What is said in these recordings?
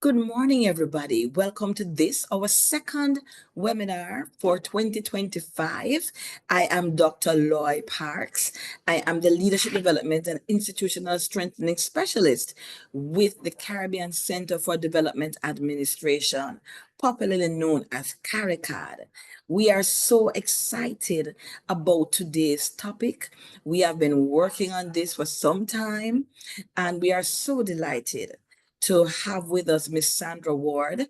Good morning, everybody. Welcome to this, our second webinar for 2025. I am Dr. Loy Parks. I am the Leadership Development and Institutional Strengthening Specialist with the Caribbean Center for Development Administration, popularly known as CARICAD. We are so excited about today's topic. We have been working on this for some time, and we are so delighted to have with us Miss Sandra Ward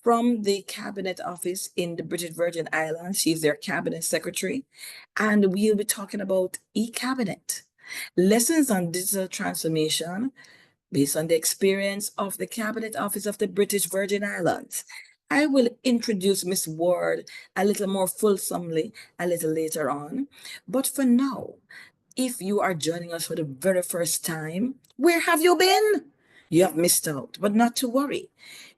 from the Cabinet Office in the British Virgin Islands. She's their Cabinet Secretary, and we'll be talking about e-Cabinet, lessons on digital transformation based on the experience of the Cabinet Office of the British Virgin Islands. I will introduce Miss Ward a little more fulsomely a little later on, but for now, if you are joining us for the very first time, where have you been? You have missed out, but not to worry.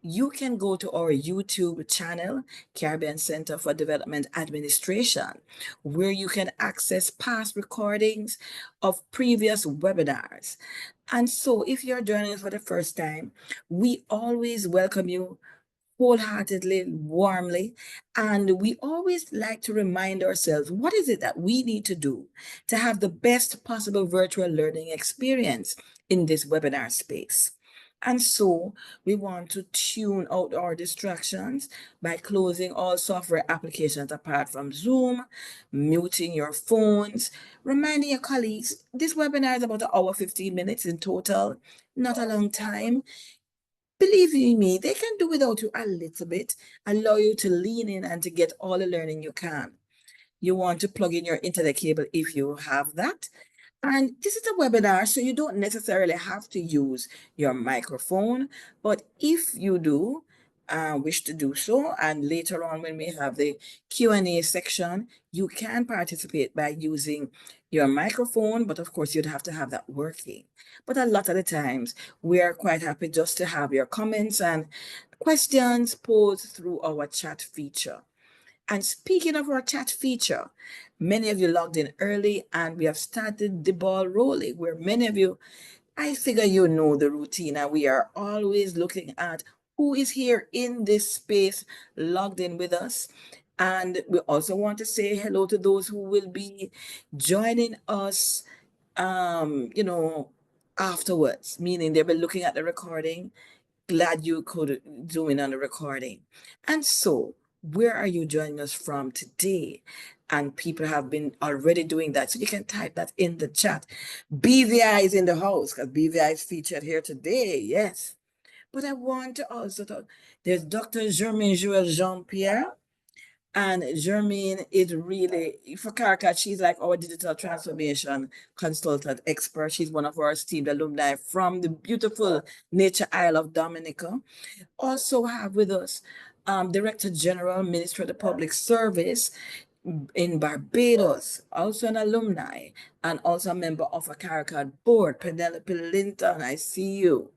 You can go to our YouTube channel, Caribbean Center for Development Administration, where you can access past recordings of previous webinars. And so, if you're joining us for the first time, we always welcome you wholeheartedly, warmly. And we always like to remind ourselves, what is it that we need to do to have the best possible virtual learning experience in this webinar space? And so we want to tune out our distractions by closing all software applications apart from Zoom, muting your phones, reminding your colleagues, this webinar is about an hour, 15 minutes in total, not a long time. Believe you me, they can do without you a little bit, allow you to lean in and to get all the learning you can. You want to plug in your internet cable if you have that. And this is a webinar, so you don't necessarily have to use your microphone, but if you do wish to do so, and later on when we have the Q&A section, you can participate by using your microphone, but of course you'd have to have that working. But a lot of the times, we are quite happy just to have your comments and questions posed through our chat feature. And speaking of our chat feature, many of you logged in early and we have started the ball rolling where many of you, I figure you know the routine, and we are always looking at who is here in this space logged in with us. And we also want to say hello to those who will be joining us, afterwards, meaning they'll be looking at the recording. Glad you could zoom in on the recording. And so, where are you joining us from today? And people have been already doing that. So you can type that in the chat. BVI is in the house because BVI is featured here today. Yes. But I want to also talk. There's Dr. Germaine Joel Jean-Pierre. And Germaine is really, for CARICAD, she's like our digital transformation consultant expert. She's one of our esteemed alumni from the beautiful nature Isle of Dominica. Also have with us Director General, Minister of the Public Service in Barbados, also an alumni, and also a member of a CARICAD board, Penelope Linton. I see you.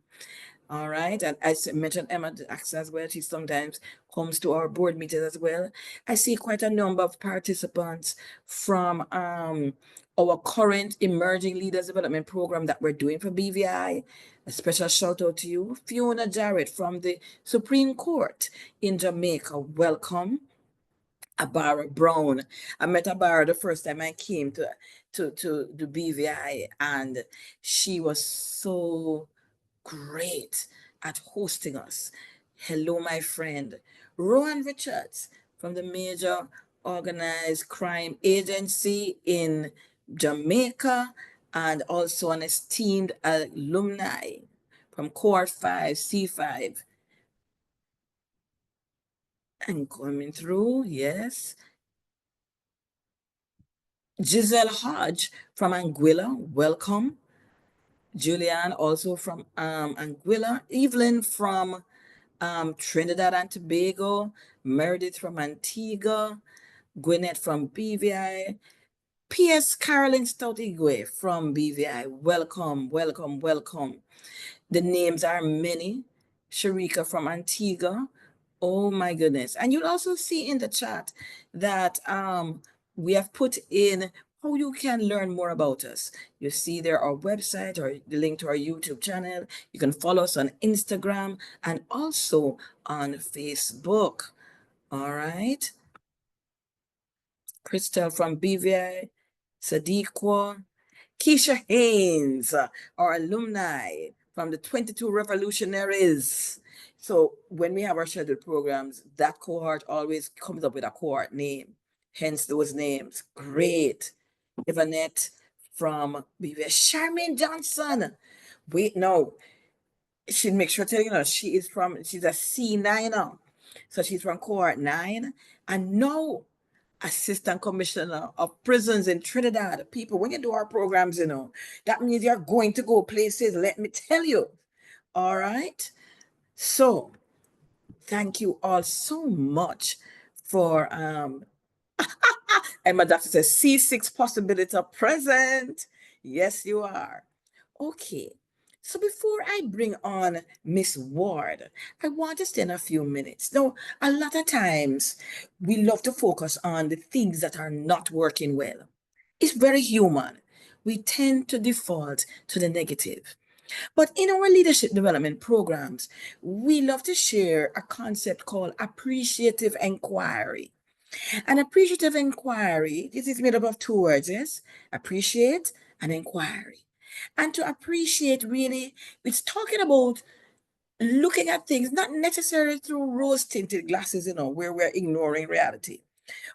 All right. And I mentioned Emma Jackson as well. She sometimes comes to our board meetings as well. I see quite a number of participants from our current Emerging Leaders Development Program that we're doing for BVI. A special shout out to you. Fiona Jarrett from the Supreme Court in Jamaica. Welcome. Abara Brown. I met Abara the first time I came to the BVI, and she was so great at hosting us. Hello, my friend. Rowan Richards from the Major Organized Crime Agency in Jamaica, and also an esteemed alumni from Cohort 5, C5. And coming through, yes. Giselle Hodge from Anguilla, welcome. Julianne also from Anguilla. Evelyn from Trinidad and Tobago. Meredith from Antigua. Gwyneth from BVI. P.S. Carolyn Stoutigwe from BVI. Welcome, welcome, welcome. The names are many. Sharika from Antigua. Oh my goodness. And you'll also see in the chat that we have put in how you can learn more about us. You see there our website or the link to our YouTube channel. You can follow us on Instagram and also on Facebook. All right. Crystal from BVI, Sadiqua, Keisha Haynes, our alumni from the 22 Revolutionaries. So when we have our scheduled programs, that cohort always comes up with a cohort name. Hence those names. Great. Yvonne from BVI. Charmaine Johnson. Wait, no. She make sure to tell you, she's a C9 now. So she's from cohort 9. And no, Assistant Commissioner of Prisons in Trinidad. People, when you do our programs, that means you're going to go places, let me tell you. All right. So thank you all so much for and my doctor says C6 possibility present. Yes, you are. Okay. So before I bring on Miss Ward, I want to spend a few minutes. Now, a lot of times we love to focus on the things that are not working well. It's very human. We tend to default to the negative. But in our leadership development programs, we love to share a concept called appreciative inquiry. An appreciative inquiry, this is made up of two words, yes? Appreciate and inquiry. And to appreciate, really, it's talking about looking at things not necessarily through rose tinted glasses, where we're ignoring reality,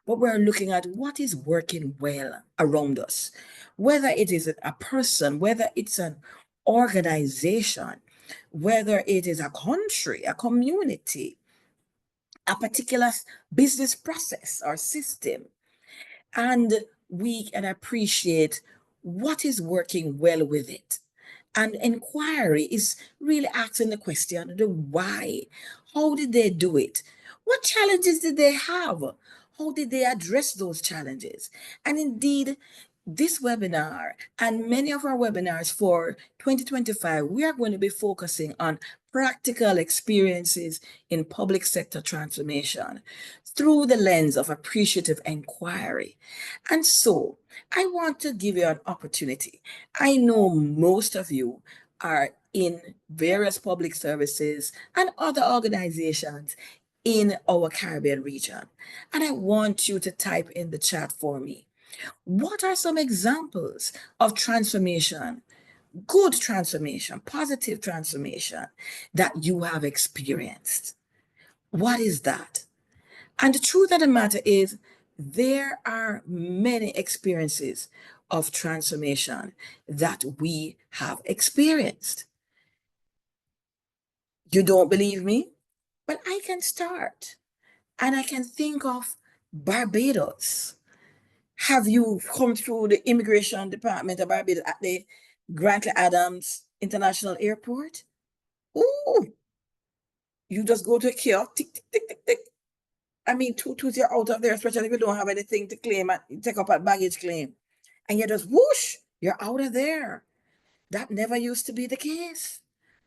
but we're looking at what is working well around us, whether it is a person, whether it's an organization, whether it is a country, a community, a particular business process or system. And we can appreciate what is working well with it. And inquiry is really asking the question, the why. How did they do it? What challenges did they have? How did they address those challenges? And indeed, this webinar and many of our webinars for 2025, we are going to be focusing on practical experiences in public sector transformation through the lens of appreciative inquiry. And so I want to give you an opportunity. I know most of you are in various public services and other organizations in our Caribbean region. And I want you to type in the chat for me. What are some examples of transformation, good transformation, positive transformation that you have experienced? What is that? And the truth of the matter is, there are many experiences of transformation that we have experienced. You don't believe me? But I can start. And I can think of Barbados. Have you come through the immigration department of Barbados at the Grantley Adams International Airport? Ooh, you just go to a kiosk, tick, tick, tick, tick, tick. I mean, two you're out of there, especially if you don't have anything to claim, take up a baggage claim. And you just whoosh, you're out of there. That never used to be the case.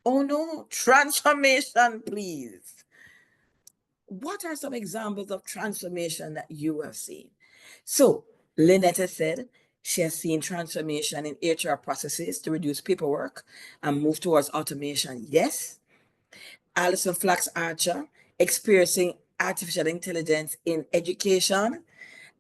Oh no, transformation, please. What are some examples of transformation that you have seen? So, Lynette has said she has seen transformation in HR processes to reduce paperwork and move towards automation. Yes. Alison Flax Archer, experiencing artificial intelligence in education.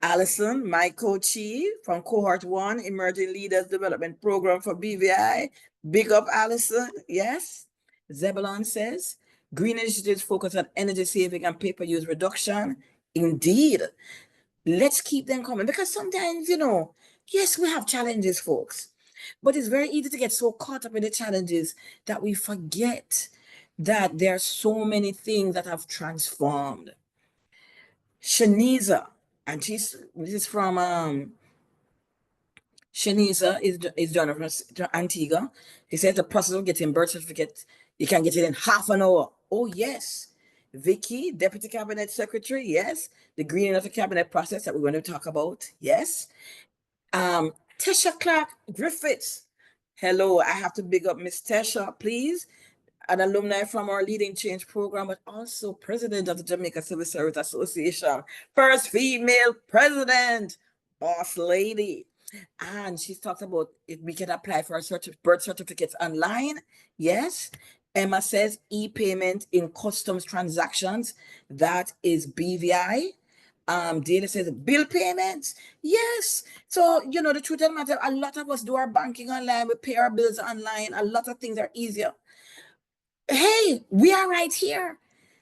Alison, my coachee from Cohort 1, Emerging Leaders Development Program for BVI. Big up, Alison. Yes. Zebulon says, green initiatives focus on energy saving and paper use reduction. Indeed. Let's keep them coming because sometimes, yes, we have challenges, folks, but it's very easy to get so caught up in the challenges that we forget that there are so many things that have transformed. Shaniza, and this is from Shaniza is done from Antigua. He said the process of getting birth certificate, you can get it in half an hour. Oh yes. Vicky, Deputy Cabinet Secretary, yes. The greening of the cabinet process that we're going to talk about, yes. Tesha Clark Griffiths. Hello, I have to big up Miss Tesha, please. An alumni from our Leading Change program, but also president of the Jamaica Civil Service Association. First female president, boss lady. And she talks about if we can apply for birth certificates online. Yes. Emma says e-payment in customs transactions. That is BVI. Dana says bill payments. Yes. So, the truth of the matter, a lot of us do our banking online. We pay our bills online. A lot of things are easier. Hey, we are right here.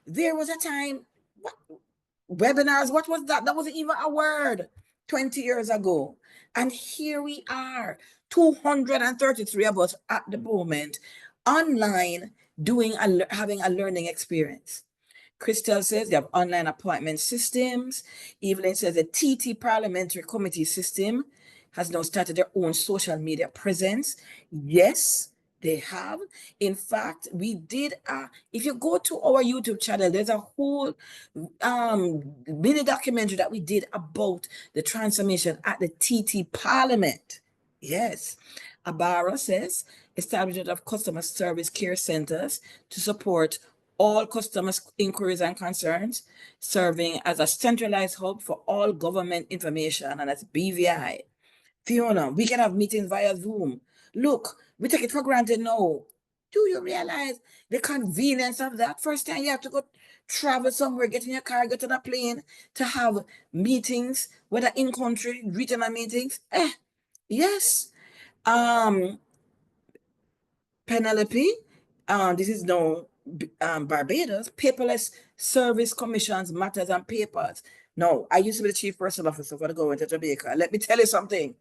There was a time, what, webinars, what was that? That wasn't even a word 20 years ago. And here we are, 233 of us at the moment, online, having a learning experience. Crystal says they have online appointment systems. Evelyn says the TT Parliamentary Committee system has now started their own social media presence. Yes, they have. In fact, we did, if you go to our YouTube channel, there's a whole mini documentary that we did about the transformation at the TT Parliament. Yes. Abara says establishment of customer service care centers to support all customer inquiries and concerns, serving as a centralized hub for all government information, and that's BVI. Fiona, we can have meetings via Zoom. Look, we take it for granted now. Do you realize the convenience of that? First time you have to go travel somewhere, get in your car, get on a plane to have meetings, whether in country, regional meetings. Yes. Um, Penelope, this is no Barbados, paperless service commissions, matters, and papers. No, I used to be the chief person officer for the government of Jamaica. Let me tell you something.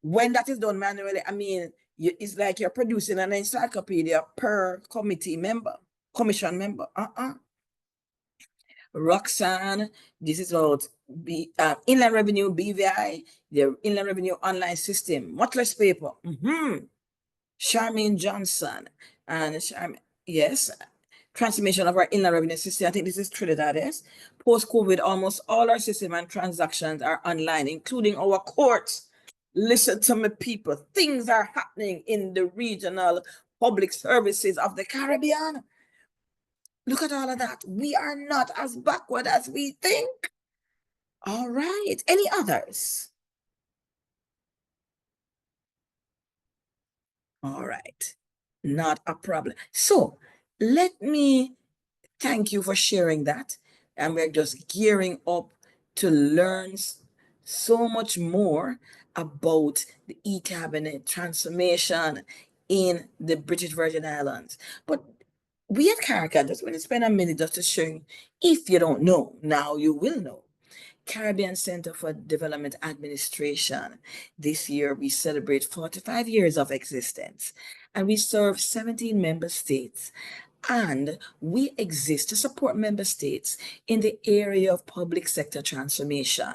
When that is done manually, I mean, it's like you're producing an encyclopedia per committee member, commission member. Roxanne, this is about Inland Revenue, BVI, the Inland Revenue online system, much less paper. Charmaine Johnson, and yes, transformation of our inland revenue system. I think this is Trinidad, yes. Post-COVID, almost all our system and transactions are online, including our courts. Listen to me, people. Things are happening in the regional public services of the Caribbean. Look at all of that. We are not as backward as we think. All right. Any others? All right. Not a problem. So let me thank you for sharing that. And we're just gearing up to learn so much more about the e-cabinet transformation in the British Virgin Islands. But we at CARICAD just want to spend a minute just to show you, if you don't know, now you will know. Caribbean Center for Development Administration. This year, we celebrate 45 years of existence, and we serve 17 member states. And we exist to support member states in the area of public sector transformation.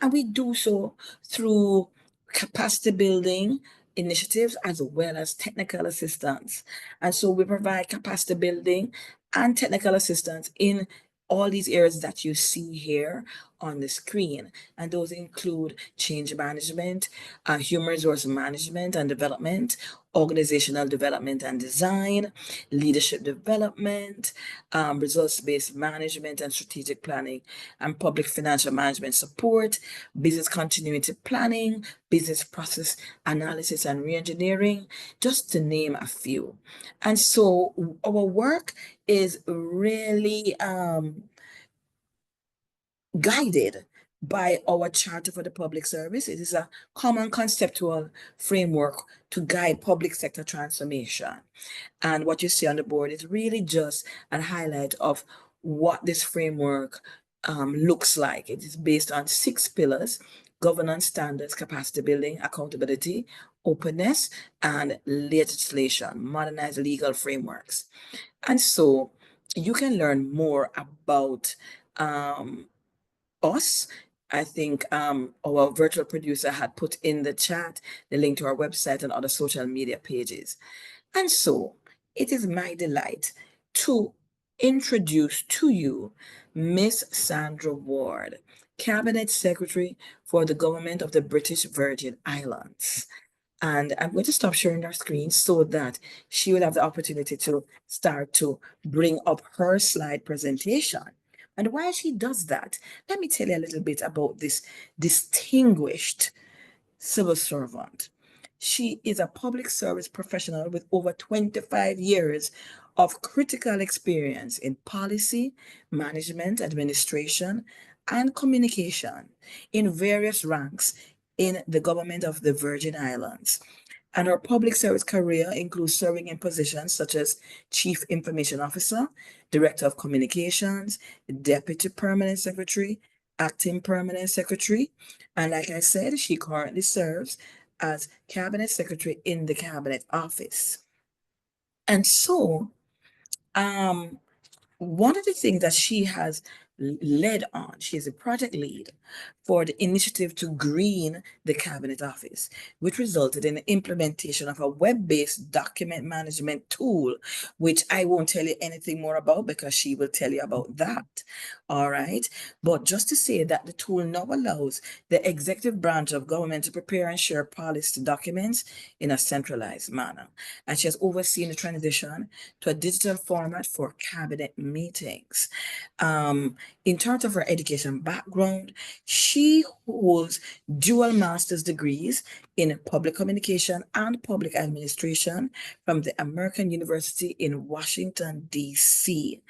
And we do so through capacity building initiatives as well as technical assistance. And so we provide capacity building and technical assistance in all these areas that you see here on the screen. And those include change management, human resource management and development, organizational development and design, leadership development, results-based management and strategic planning, and public financial management support, business continuity planning, business process analysis and reengineering, just to name a few. And so our work is really guided by our Charter for the Public Service. It is a common conceptual framework to guide public sector transformation. And what you see on the board is really just a highlight of what this framework looks like. It is based on 6 pillars: governance standards, capacity building, accountability, openness, and legislation, modernized legal frameworks. And so you can learn more about us. I think our virtual producer had put in the chat the link to our website and other social media pages. And so it is my delight to introduce to you Miss Sandra Ward, Cabinet Secretary for the Government of the British Virgin Islands. And I'm going to stop sharing our screen so that she will have the opportunity to start to bring up her slide presentation. And while she does that, let me tell you a little bit about this distinguished civil servant. She is a public service professional with over 25 years of critical experience in policy, management, administration, and communication in various ranks in the government of the Virgin Islands. And her public service career includes serving in positions such as Chief Information Officer, Director of Communications, Deputy Permanent Secretary, Acting Permanent Secretary, and like I said, she currently serves as Cabinet Secretary in the Cabinet Office. And so, um, one of the things that she has led on, she is a project lead for the initiative to green the Cabinet Office, which resulted in the implementation of a web-based document management tool, which I won't tell you anything more about because she will tell you about that. All right. But just to say that the tool now allows the executive branch of government to prepare and share policy documents in a centralized manner. And she has overseen the transition to a digital format for cabinet meetings. In terms of her education background, she holds dual master's degrees in public communication and public administration from the American University in Washington, D.C.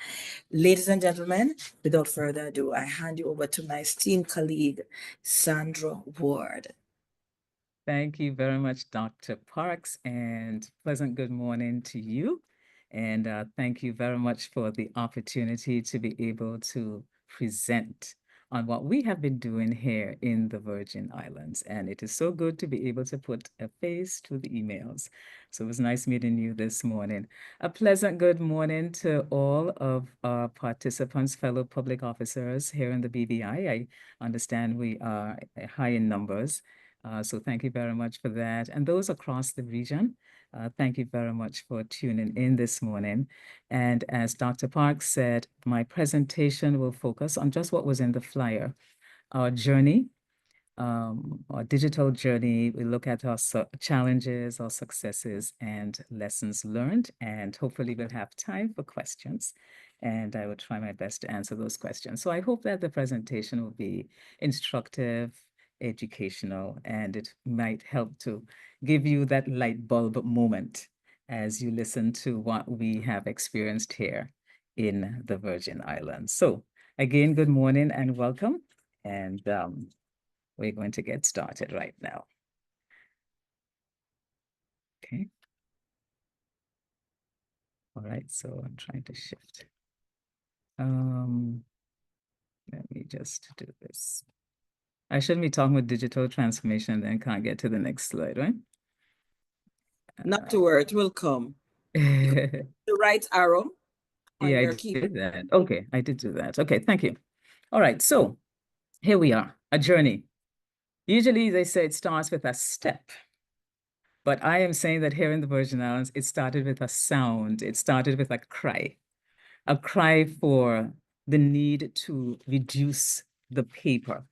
Ladies and gentlemen, without further ado, I hand you over to my esteemed colleague, Sandra Ward. Thank you very much, Dr. Parks, and pleasant good morning to you. And thank you very much for the opportunity to be able to present on what we have been doing here in the Virgin Islands. And it is so good to be able to put a face to the emails. So it was nice meeting you this morning. A pleasant good morning to all of our participants, fellow public officers here in the BVI. I understand we are high in numbers. So thank you very much for that. And those across the region, thank you very much for tuning in this morning. And as Dr. Parks said, my presentation will focus on just what was in the flyer, our journey, our digital journey. We look at our challenges, our successes, and lessons learned. And hopefully we'll have time for questions. And I will try my best to answer those questions. So I hope that the presentation will be instructive, educational, and it might help to give you that light bulb moment as you listen to what we have experienced here in the Virgin Islands. So again, good morning and welcome. And we're going to get started right now. Okay. All right, so I'm trying to shift. Let me just do this. I shouldn't be talking about digital transformation and then can't get to the next slide, right? Not to worry, it will come. The right arrow on Yeah, your I keyboard. did that. Okay, I did do that. Okay, thank you. All right, so here we are, a journey. Usually they say it starts with a step, but I am saying that here in the Virgin Islands, it started with a sound. It started with a cry for the need to reduce the paper.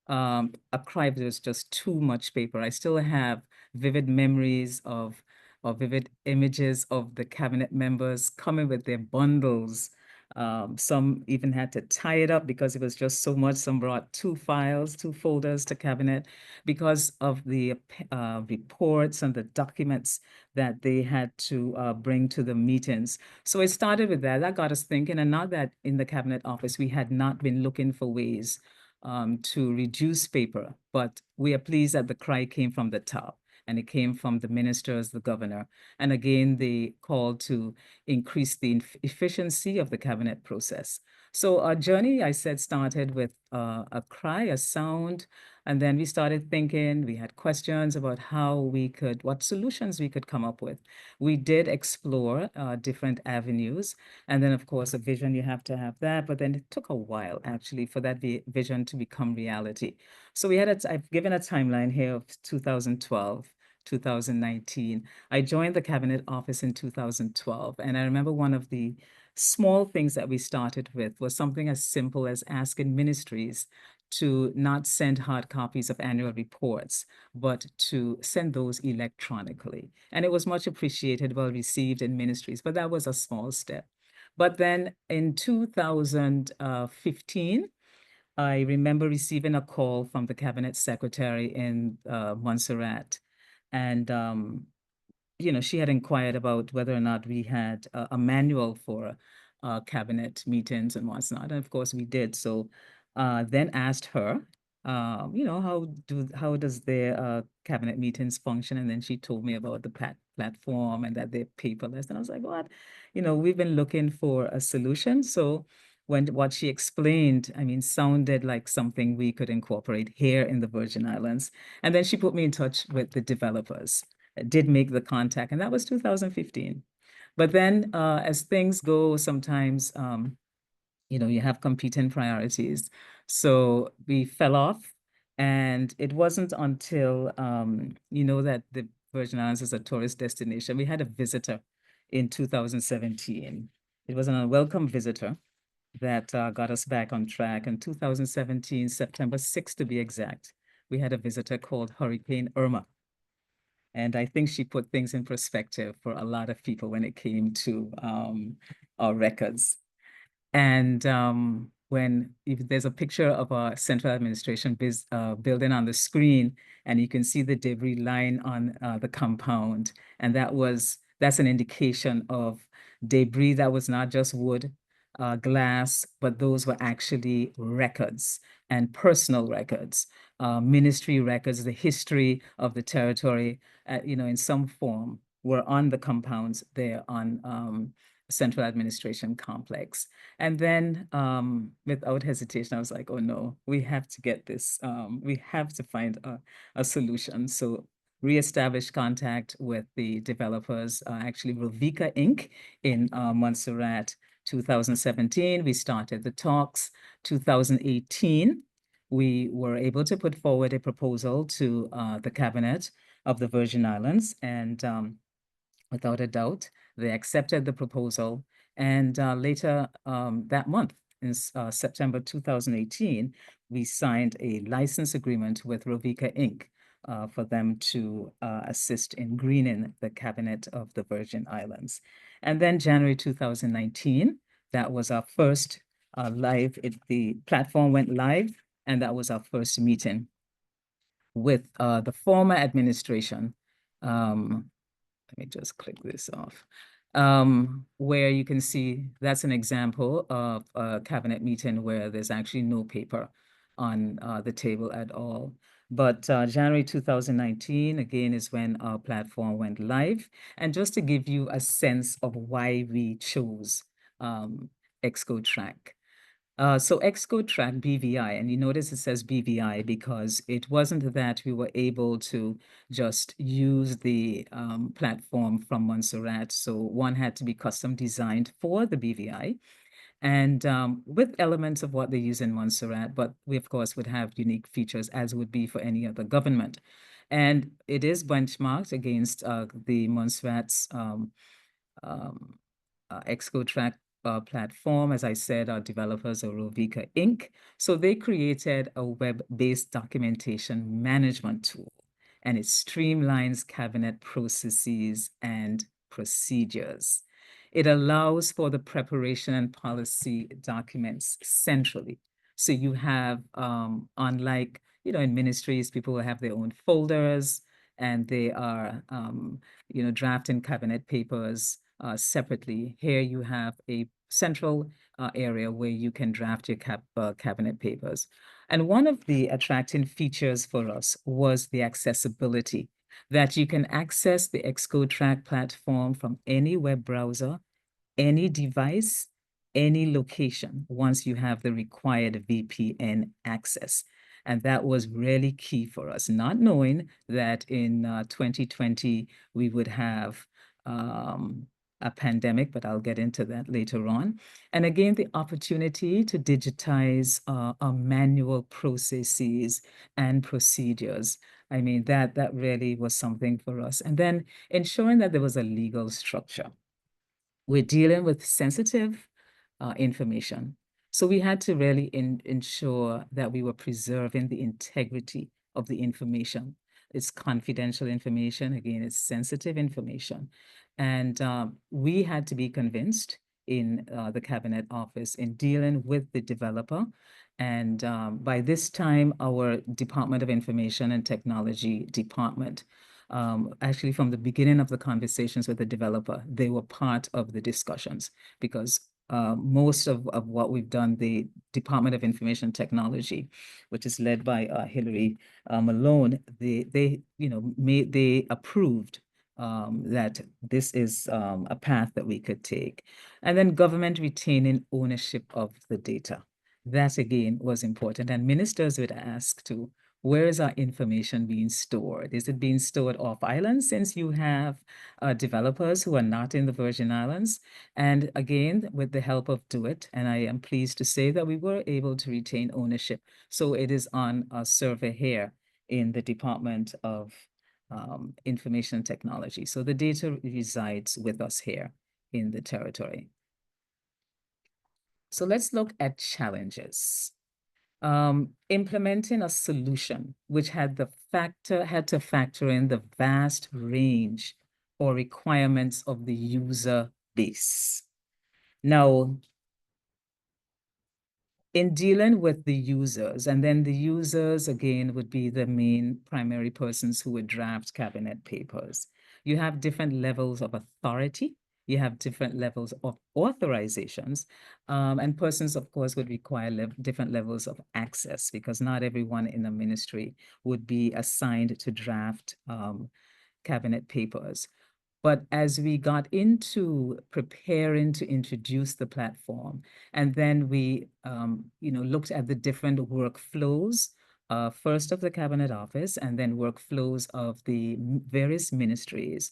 A cry there was just too much paper. I still have vivid memories of or vivid images of the cabinet members coming with their bundles. Some even had to tie it up because it was just so much. Some brought two files, two folders to cabinet because of the reports and the documents that they had to bring to the meetings. So it started with that. That got us thinking, and not that in the cabinet office we had not been looking for ways to reduce paper, but we are pleased that the cry came from the top and it came from the ministers, the governor, and again, the call to increase the efficiency of the cabinet process. So our journey, I said, started with a cry, a sound, and then we started thinking, we had questions about what solutions we could come up with. We did explore different avenues. And then, of course, a vision, you have to have that. But then it took a while, actually, for that vision to become reality. So I've given a timeline here of 2012, 2019. I joined the Cabinet Office in 2012. And I remember one of the small things that we started with was something as simple as asking ministries to not send hard copies of annual reports, but to send those electronically. And it was much appreciated, well received in ministries, but that was a small step. But then in 2015, I remember receiving a call from the cabinet secretary in Montserrat, and she had inquired about whether or not we had a manual for cabinet meetings and whatnot, and of course we did. So then asked her, how does their cabinet meetings function? And then she told me about the platform and that they're paperless. And I was like, what? We've been looking for a solution. So when what she explained, I mean, sounded like something we could incorporate here in the Virgin Islands. And then she put me in touch with the developers, did make the contact, and that was 2015. But then as things go, sometimes, you have competing priorities. So we fell off. And it wasn't until, that the Virgin Islands is a tourist destination. We had a visitor in 2017. It was an unwelcome visitor that got us back on track. In 2017, September 6th to be exact, we had a visitor called Hurricane Irma. And I think she put things in perspective for a lot of people when it came to our records. And if there's a picture of a central administration building on the screen, and you can see the debris lying on the compound, and that's an indication of debris that was not just wood, glass, but those were actually records and personal records, ministry records, the history of the territory, in some form were on the compounds there on Central Administration Complex. And then without hesitation, I was like, oh no, we have to get this. We have to find a solution. So reestablish contact with the developers, actually Rovika Inc. in Montserrat. 2017, we started the talks. 2018, we were able to put forward a proposal to the cabinet of the Virgin Islands, and without a doubt, they accepted the proposal. And later that month, in September 2018, we signed a license agreement with Rovika Inc. For them to assist in greening the cabinet of the Virgin Islands. And then January 2019, that was our first the platform went live, and that was our first meeting with the former administration. Let me just click this off, where you can see that's an example of a cabinet meeting where there's actually no paper on the table at all. But January 2019, again, is when our platform went live. And just to give you a sense of why we chose Exco Track. So Exco Track BVI, and you notice it says BVI because it wasn't that we were able to just use the platform from Montserrat. So one had to be custom designed for the BVI, and with elements of what they use in Montserrat, but we of course would have unique features as would be for any other government. And it is benchmarked against the Montserrat's Exco Track platform. As I said, our developers are Rovika Inc. So they created a web-based documentation management tool, and it streamlines cabinet processes and procedures. It allows for the preparation and policy documents centrally. So you have, unlike, in ministries, people will have their own folders, and they are, drafting cabinet papers separately. Here you have a central area where you can draft your cabinet papers. And one of the attracting features for us was the accessibility, that you can access the Exco Track platform from any web browser, any device, any location, once you have the required VPN access. And that was really key for us, not knowing that in 2020, we would have a pandemic, but I'll get into that later on. And again, the opportunity to digitize our manual processes and procedures. I mean, that really was something for us. And then ensuring that there was a legal structure. We're dealing with sensitive information. So we had to really ensure that we were preserving the integrity of the information. It's confidential information. Again, it's sensitive information. And we had to be convinced in the Cabinet Office in dealing with the developer. And by this time, our Department of Information and Technology department, actually from the beginning of the conversations with the developer, they were part of the discussions, because most of what we've done, the Department of Information Technology, which is led by Hillary Malone, they they approved that this is a path that we could take. And then government retaining ownership of the data. That again was important. And ministers would ask too, where is our information being stored? Is it being stored off island, since you have developers who are not in the Virgin Islands? And again, with the help of Do It, and I am pleased to say that we were able to retain ownership. So it is on a server here in the Department of Information Technology. So the data resides with us here in the territory. So let's look at challenges. Implementing a solution which had to factor in the vast range or requirements of the user base. Now, in dealing with the users, and then the users again would be the main primary persons who would draft cabinet papers. You have different levels of authority. You have different levels of authorizations, and persons, of course, would require different levels of access, because not everyone in the ministry would be assigned to draft cabinet papers. But as we got into preparing to introduce the platform, and then we, looked at the different workflows, first of the Cabinet Office, and then workflows of the various ministries.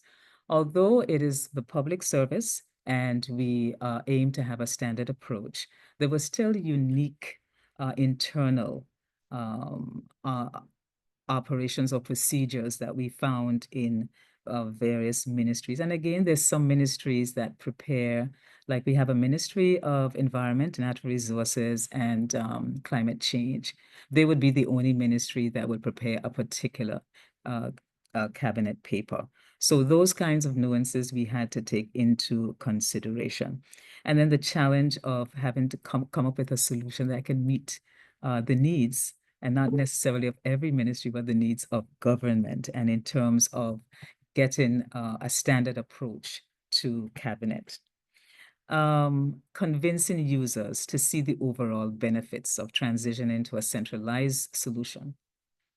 Although it is the public service and we aim to have a standard approach, there was still unique internal operations or procedures that we found in various ministries. And again, there's some ministries that prepare, like we have a Ministry of Environment, Natural Resources, and Climate Change. They would be the only ministry that would prepare a particular cabinet paper. So those kinds of nuances we had to take into consideration. And then the challenge of having to come up with a solution that can meet the needs, and not necessarily of every ministry, but the needs of government, and in terms of getting a standard approach to cabinet. Convincing users to see the overall benefits of transitioning to a centralized solution,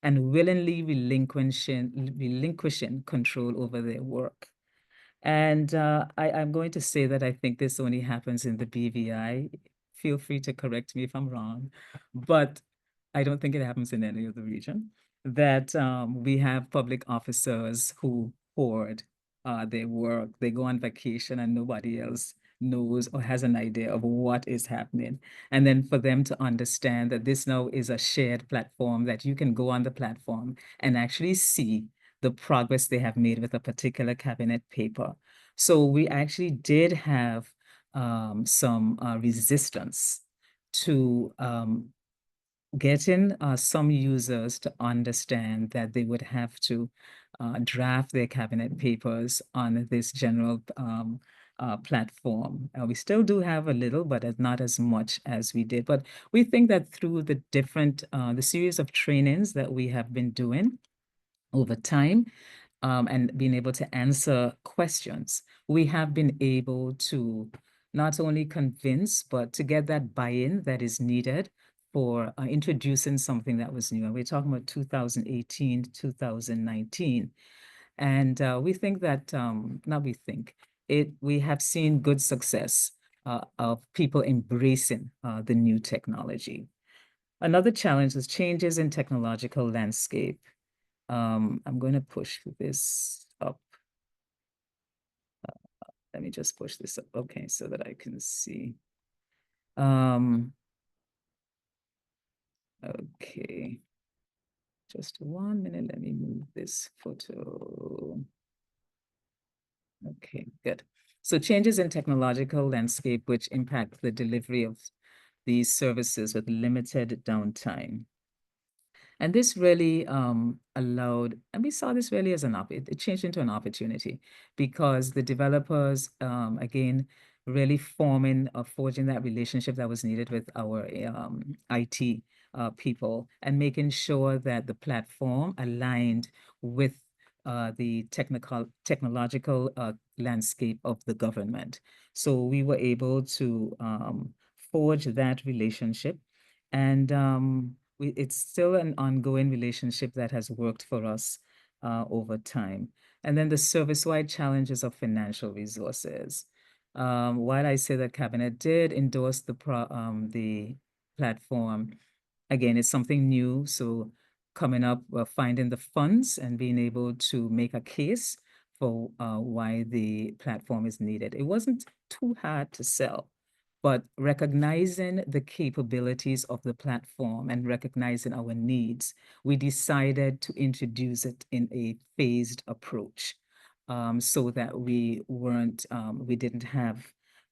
and willingly relinquishing control over their work. And I'm going to say that I think this only happens in the BVI. Feel free to correct me if I'm wrong, but I don't think it happens in any other region, that we have public officers who hoard their work. They go on vacation and nobody else knows or has an idea of what is happening. And then for them to understand that this now is a shared platform, that you can go on the platform and actually see the progress they have made with a particular cabinet paper. So we actually did have some resistance to getting some users to understand that they would have to draft their cabinet papers on this general platform. We still do have a little, but not as much as we did. But we think that through the different, the series of trainings that we have been doing over time, and being able to answer questions, we have been able to not only convince, but to get that buy-in that is needed for introducing something that was new. And we're talking about 2018, 2019. And we think that, not we think, we have seen good success of people embracing the new technology. Another challenge is changes in technological landscape. I'm going to push this up. Let me just push this up. Okay, so that I can see. Okay. Just 1 minute. Let me move this photo. Okay, good. So changes in technological landscape which impact the delivery of these services with limited downtime. And this really allowed, and we saw this really as it changed into an opportunity, because the developers, again, really forging that relationship that was needed with our IT people, and making sure that the platform aligned with the technological landscape of the government. So we were able to forge that relationship, and it's still an ongoing relationship that has worked for us over time. And then the service-wide challenges of financial resources. While I say that Cabinet did endorse the platform, again, it's something new. So coming up, finding the funds and being able to make a case for why the platform is needed. It wasn't too hard to sell, but recognizing the capabilities of the platform and recognizing our needs, we decided to introduce it in a phased approach, so that we didn't have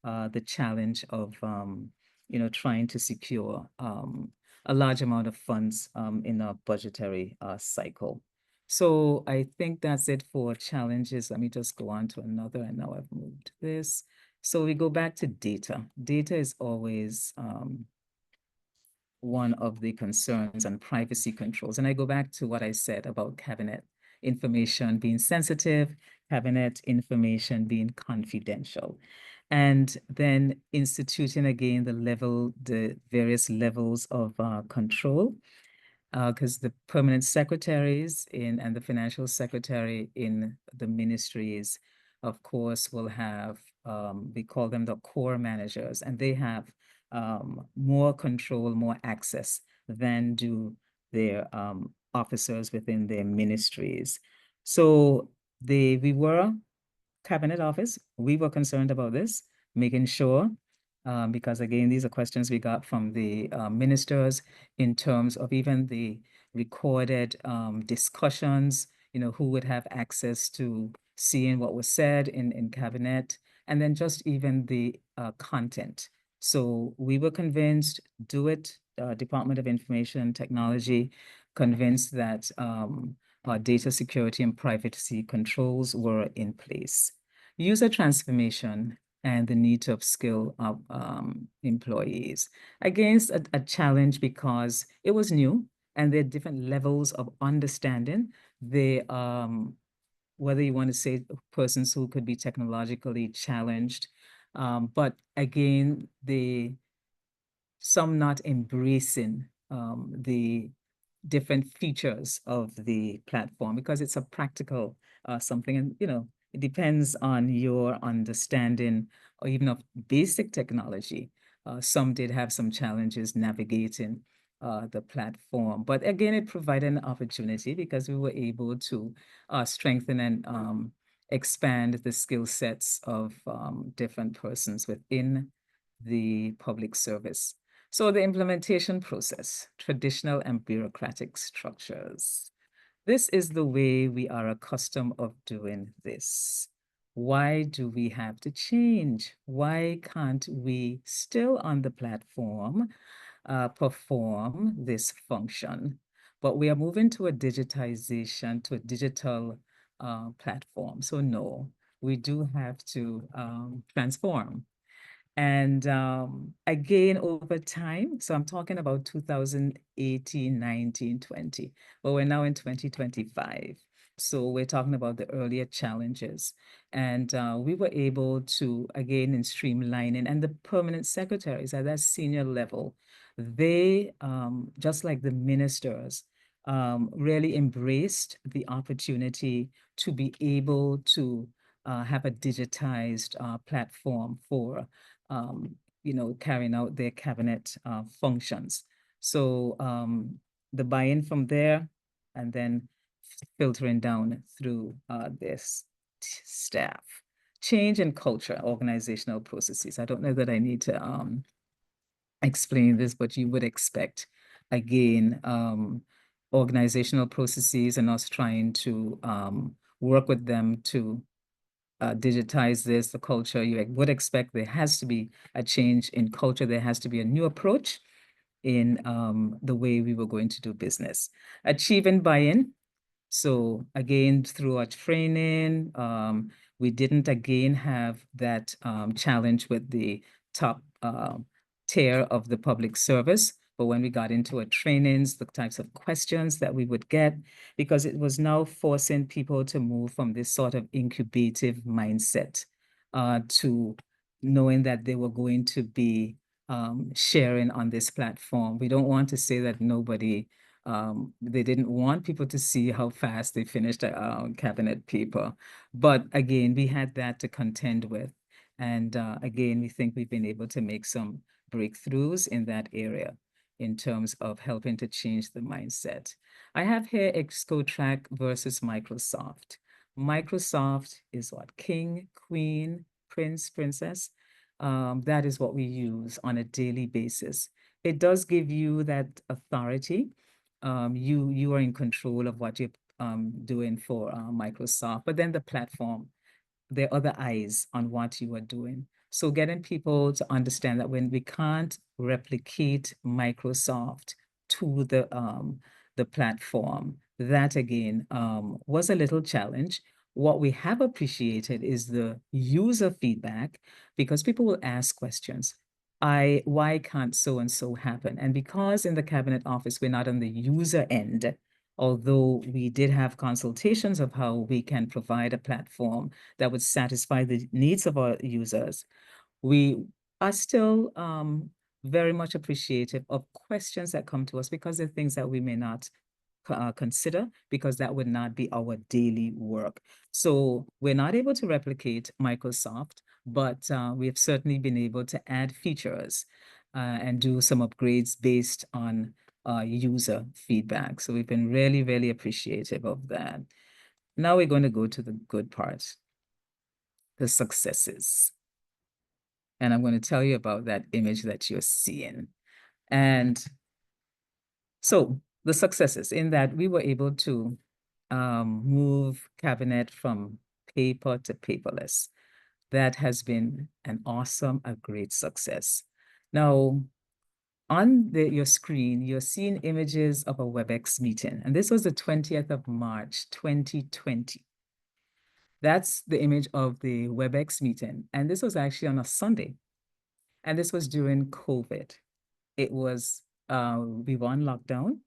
the challenge of trying to secure a large amount of funds in a budgetary cycle. So I think that's it for challenges. Let me just go on to another, and now I've moved this. So we go back to data. Data is always one of the concerns, and privacy controls. And I go back to what I said about cabinet information being sensitive, cabinet information being confidential. And then instituting again the various levels of control, because the permanent secretaries and the financial secretary in the ministries, of course, will have, we call them the core managers, and they have more control, more access than do their officers within their ministries. So we were Cabinet Office, we were concerned about this, making sure, because again, these are questions we got from the ministers in terms of even the recorded discussions, who would have access to seeing what was said in Cabinet, and then just even the content. So we were convinced, do it, Department of Information and Technology, convinced that our data security and privacy controls were in place. User transformation and the need to upskill employees. Against a challenge because it was new and there are different levels of understanding. Whether you want to say persons who could be technologically challenged, but again, some not embracing the different features of the platform because it's a practical something, and it depends on your understanding or even of basic technology. Some did have some challenges navigating the platform, but again, it provided an opportunity because we were able to strengthen and expand the skill sets of different persons within the public service. So the implementation process, traditional and bureaucratic structures. This is the way we are accustomed of doing this. Why do we have to change? Why can't we still on the platform perform this function? But we are moving to a digitization, to a digital platform. So no, we do have to transform. And again, over time, so I'm talking about 2018, 19, 20, but we're now in 2025. So we're talking about the earlier challenges. And we were able to, again, in streamlining, and the permanent secretaries at that senior level, they, just like the ministers, really embraced the opportunity to be able to have a digitized platform for carrying out their cabinet functions. So the buy-in from there, and then filtering down through this staff. Change in culture, organizational processes. I don't know that I need to explain this, but you would expect, again, organizational processes and us trying to work with them to digitize this, the culture. You would expect there has to be a change in culture. There has to be a new approach in the way we were going to do business. Achieving buy-in. So again, through our training, we didn't again have that challenge with the top tier of the public service. But when we got into our trainings, the types of questions that we would get, because it was now forcing people to move from this sort of incubative mindset to knowing that they were going to be sharing on this platform. We don't want to say that they didn't want people to see how fast they finished cabinet paper. But again, we had that to contend with. And again, we think we've been able to make some breakthroughs in that area in terms of helping to change the mindset. I have here ExcoTrack versus Microsoft. Microsoft is what? King, queen, prince, princess. That is what we use on a daily basis. It does give you that authority. You are in control of what you're doing for Microsoft, but then the platform, there are other eyes on what you are doing. So getting people to understand that when we can't replicate Microsoft to the platform, that again was a little challenge. What we have appreciated is the user feedback, because people will ask questions. Why can't so and so happen? And because in the cabinet office, we're not on the user end, although we did have consultations of how we can provide a platform that would satisfy the needs of our users, we are still very much appreciative of questions that come to us, because they're things that we may not consider, because that would not be our daily work. So we're not able to replicate Microsoft, but we have certainly been able to add features and do some upgrades based on user feedback. So we've been really, really appreciative of that. Now we're going to go to the good part, the successes. And I'm going to tell you about that image that you're seeing. And so the successes in that we were able to move cabinet from paper to paperless. That has been an awesome, a great success. Now, on your screen, you're seeing images of a WebEx meeting. And this was the 20th of March, 2020. That's the image of the WebEx meeting. And this was actually on a Sunday. And this was during COVID. It was, we were on lockdown.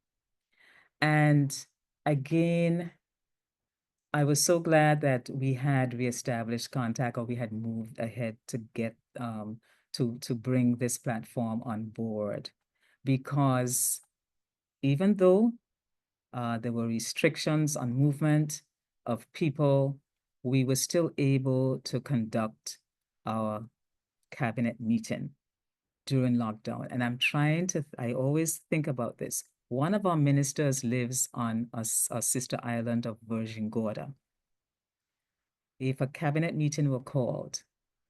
And again, I was so glad that we had reestablished contact, or we had moved ahead to get to bring this platform on board, because even though there were restrictions on movement of people, we were still able to conduct our cabinet meeting during lockdown. And I always think about this. One of our ministers lives on a sister island of Virgin Gorda. If a cabinet meeting were called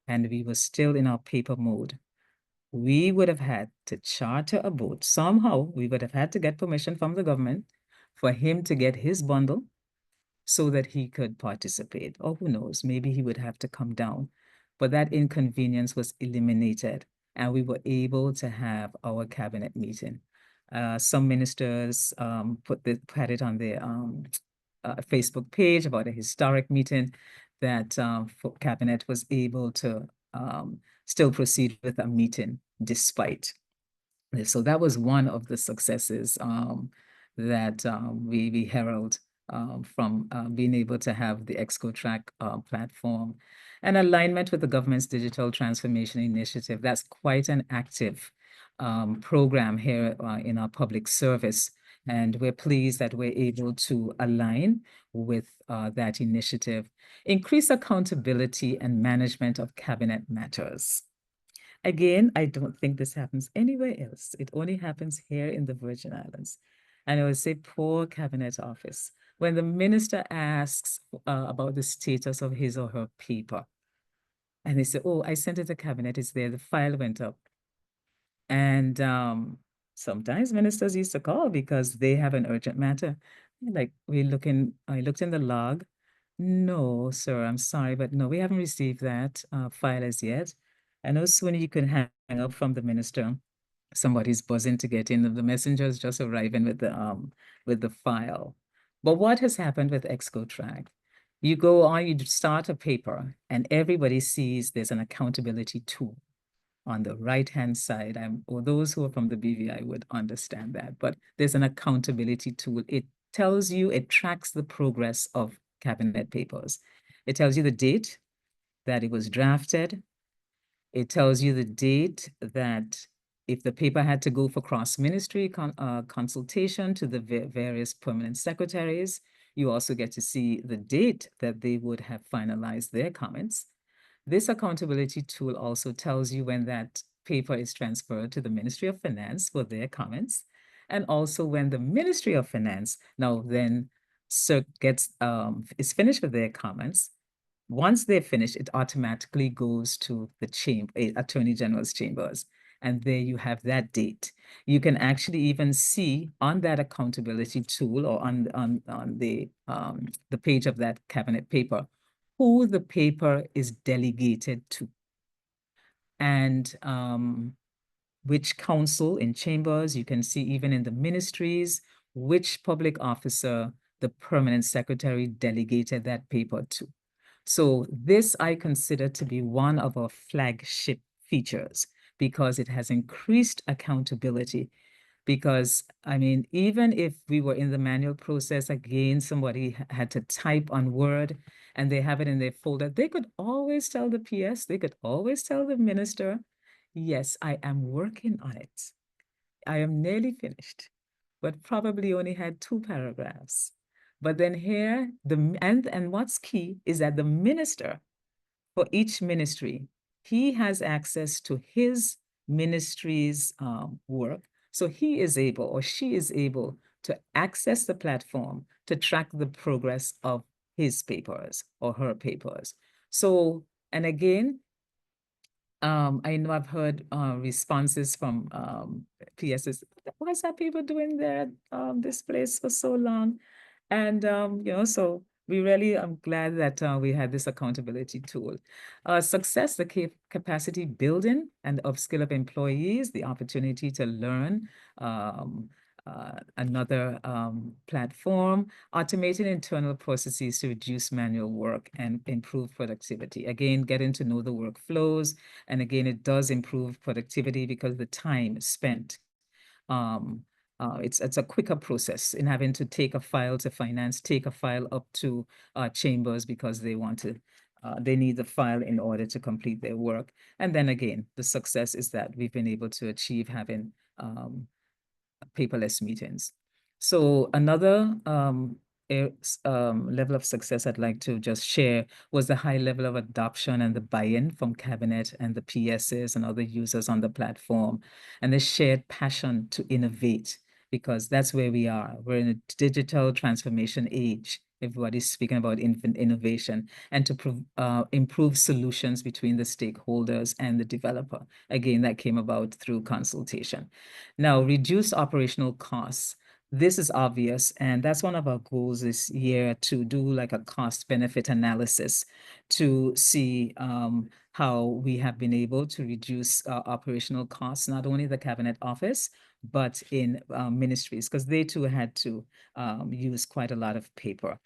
and we were still in our paper mode, we would have had to charter a boat. Somehow we would have had to get permission from the government for him to get his bundle so that he could participate. Or who knows, maybe he would have to come down. But that inconvenience was eliminated, and we were able to have our cabinet meeting. Some ministers had it on their Facebook page about a historic meeting that cabinet was able to still proceed with a meeting despite. So that was one of the successes that we herald from being able to have the ExcoTrack platform. And alignment with the government's digital transformation initiative. That's quite an active program here in our public service. And we're pleased that we're able to align with that initiative. Increase accountability and management of cabinet matters. Again, I don't think this happens anywhere else. It only happens here in the Virgin Islands. And I would say poor cabinet office. When the minister asks about the status of his or her paper, and they say, oh, I sent it to cabinet, it's there, the file went up. And sometimes ministers used to call because they have an urgent matter. Like I looked in the log. No, sir, I'm sorry, but no, we haven't received that file as yet. I know soon you can hang up from the minister. Somebody's buzzing to get in. The messenger is just arriving with the file. But what has happened with ExcoTrack? You go on, you start a paper, and everybody sees there's an accountability tool on the right-hand side. Or those who are from the BVI would understand that, but there's an accountability tool. It tells you, it tracks the progress of cabinet papers. It tells you the date that it was drafted. It tells you the date that if the paper had to go for cross-ministry consultation to the various permanent secretaries, you also get to see the date that they would have finalized their comments. This accountability tool also tells you when that paper is transferred to the Ministry of Finance for their comments, and also when the Ministry of Finance now then is finished with their comments. Once they're finished, it automatically goes to the Attorney General's chambers. And there you have that date. You can actually even see on that accountability tool or on the page of that cabinet paper who the paper is delegated to, and which council in chambers. You can see even in the ministries which public officer the permanent secretary delegated that paper to. So this I consider to be one of our flagship features because it has increased accountability. Because, I mean, even if we were in the manual process, again, somebody had to type on Word and they have it in their folder, they could always tell the PS, they could always tell the minister, yes, I am working on it. I am nearly finished, but probably only had 2 paragraphs. But then here, and what's key is that the minister for each ministry, he has access to his ministry's work. So he is able or she is able to access the platform to track the progress of his papers or her papers. So, and again, I know I've heard responses from PSs. Why is that people doing their this place for so long? And so we really, I'm glad that we had this accountability tool. Success, the capacity building and upskill of employees, the opportunity to learn another platform, automating internal processes to reduce manual work and improve productivity. Again, getting to know the workflows. And again, it does improve productivity because the time spent it's a quicker process in having to take a file to finance, take a file up to chambers because they want to, they need the file in order to complete their work. And then again, the success is that we've been able to achieve having paperless meetings. So another level of success I'd like to just share was the high level of adoption and the buy-in from cabinet and the PSs and other users on the platform, and the shared passion to innovate, because that's where we are. We're in a digital transformation age. Everybody's speaking about innovation and to improve solutions between the stakeholders and the developer. Again, that came about through consultation. Now, reduce operational costs. This is obvious, and that's one of our goals this year, to do like a cost benefit analysis to see how we have been able to reduce operational costs, not only the cabinet office, but in ministries, because they too had to use quite a lot of paper.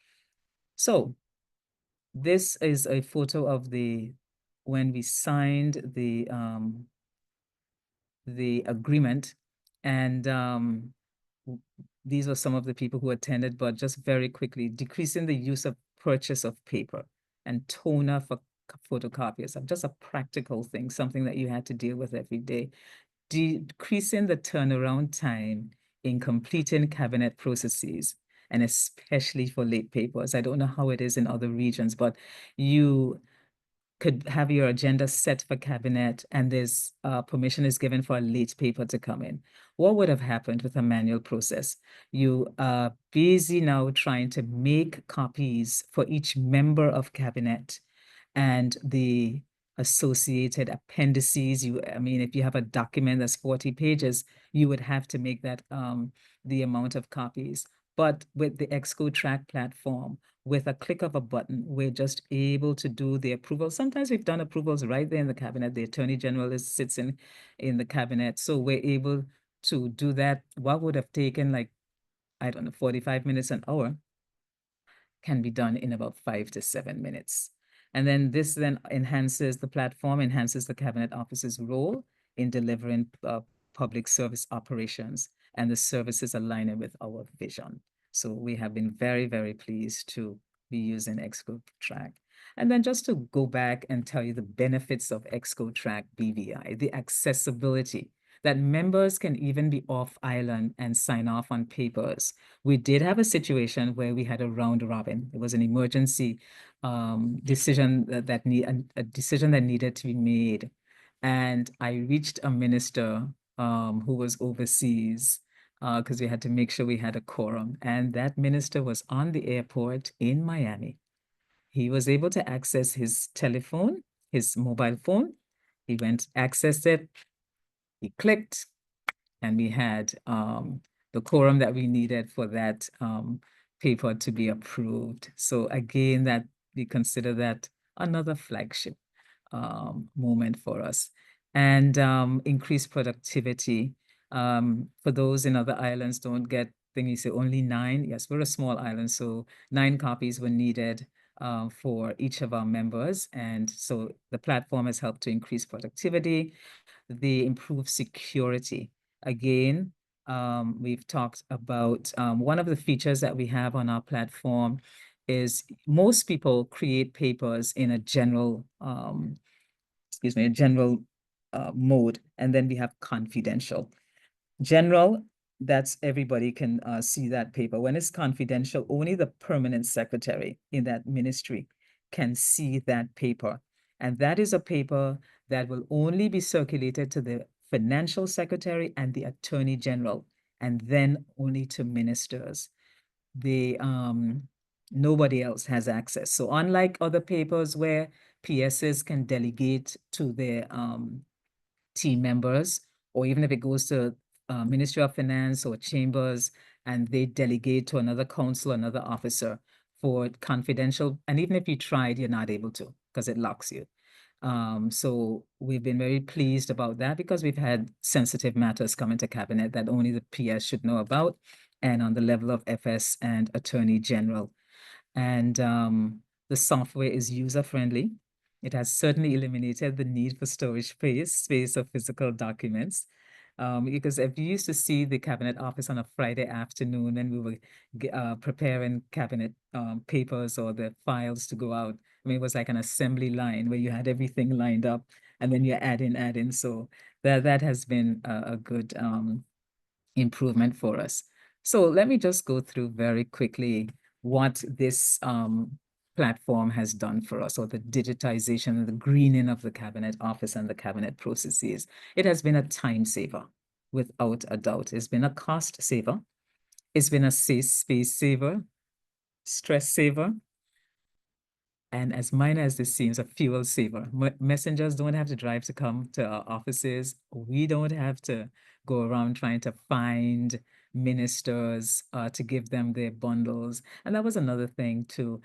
So this is a photo of when we signed the agreement, and these were some of the people who attended, but just very quickly, decreasing the use of purchase of paper and toner for photocopiers. Just a practical thing, something that you had to deal with every day. Decreasing the turnaround time in completing cabinet processes, and especially for late papers. I don't know how it is in other regions, but you could have your agenda set for cabinet and there's permission is given for a late paper to come in. What would have happened with a manual process? You are busy now trying to make copies for each member of cabinet and the associated appendices. I mean, if you have a document that's 40 pages, you would have to make that the amount of copies. But with the ExcoTrack platform, with a click of a button, we're just able to do the approval. Sometimes we've done approvals right there in the cabinet. The Attorney General sits in the cabinet. So we're able to do that. What would have taken, like, I don't know, 45 minutes, an hour, can be done in about 5 to 7 minutes. And then this then enhances the platform, enhances the Cabinet Office's role in delivering public service operations, and the services aligning with our vision. So we have been very, very pleased to be using Exco Track. And then just to go back and tell you the benefits of Exco Track BVI, the accessibility, that members can even be off island and sign off on papers. We did have a situation where we had a round robin. It was an emergency decision a decision that needed to be made. And I reached a minister who was overseas because we had to make sure we had a quorum. And that minister was on the airport in Miami. He was able to access his telephone, his mobile phone. He went, accessed it, he clicked, and we had the quorum that we needed for that paper to be approved. So again, that we consider that another flagship moment for us. And increased productivity. For those in other islands don't get thing, you say only 9. Yes, we're a small island, so 9 copies were needed for each of our members. And so the platform has helped to increase productivity, the improved security. Again, we've talked about one of the features that we have on our platform is most people create papers in a general, mode, and then we have confidential. General, that's everybody can see that paper. When it's confidential, only the permanent secretary in that ministry can see that paper. And that is a paper that will only be circulated to the financial secretary and the attorney general, and then only to ministers. Nobody else has access. So unlike other papers where PSs can delegate to their team members, or even if it goes to Ministry of Finance or chambers, and they delegate to another council, another officer for confidential. And even if you tried, you're not able to because it locks you. So we've been very pleased about that because we've had sensitive matters come into cabinet that only the PS should know about, and on the level of FS and Attorney General. And the software is user-friendly. It has certainly eliminated the need for storage space of physical documents. Because if you used to see the Cabinet Office on a Friday afternoon when we were preparing cabinet papers or the files to go out, I mean, it was like an assembly line where you had everything lined up and then you add in. So that has been a good improvement for us. So let me just go through very quickly what this platform has done for us, or the digitization and the greening of the Cabinet Office and the cabinet processes. It has been a time saver, without a doubt. It's been a cost saver. It's been a space saver, stress saver, and as minor as this seems, a fuel saver. Messengers don't have to drive to come to our offices. We don't have to go around trying to find ministers to give them their bundles. And that was another thing too.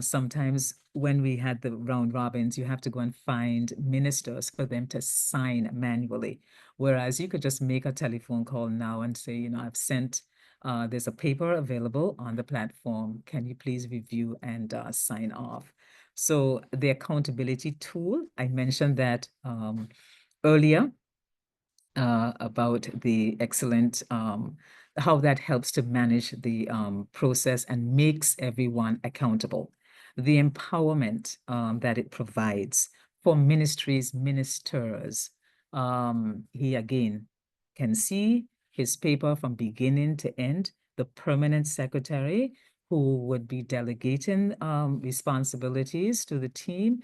Sometimes when we had the round robins, you have to go and find ministers for them to sign manually. Whereas you could just make a telephone call now and say, you know, I've sent there's a paper available on the platform. Can you please review and sign off? So the accountability tool, I mentioned that earlier about the excellent, how that helps to manage the process and makes everyone accountable. The empowerment that it provides for ministries, ministers. He again can see his paper from beginning to end. The permanent secretary who would be delegating responsibilities to the team,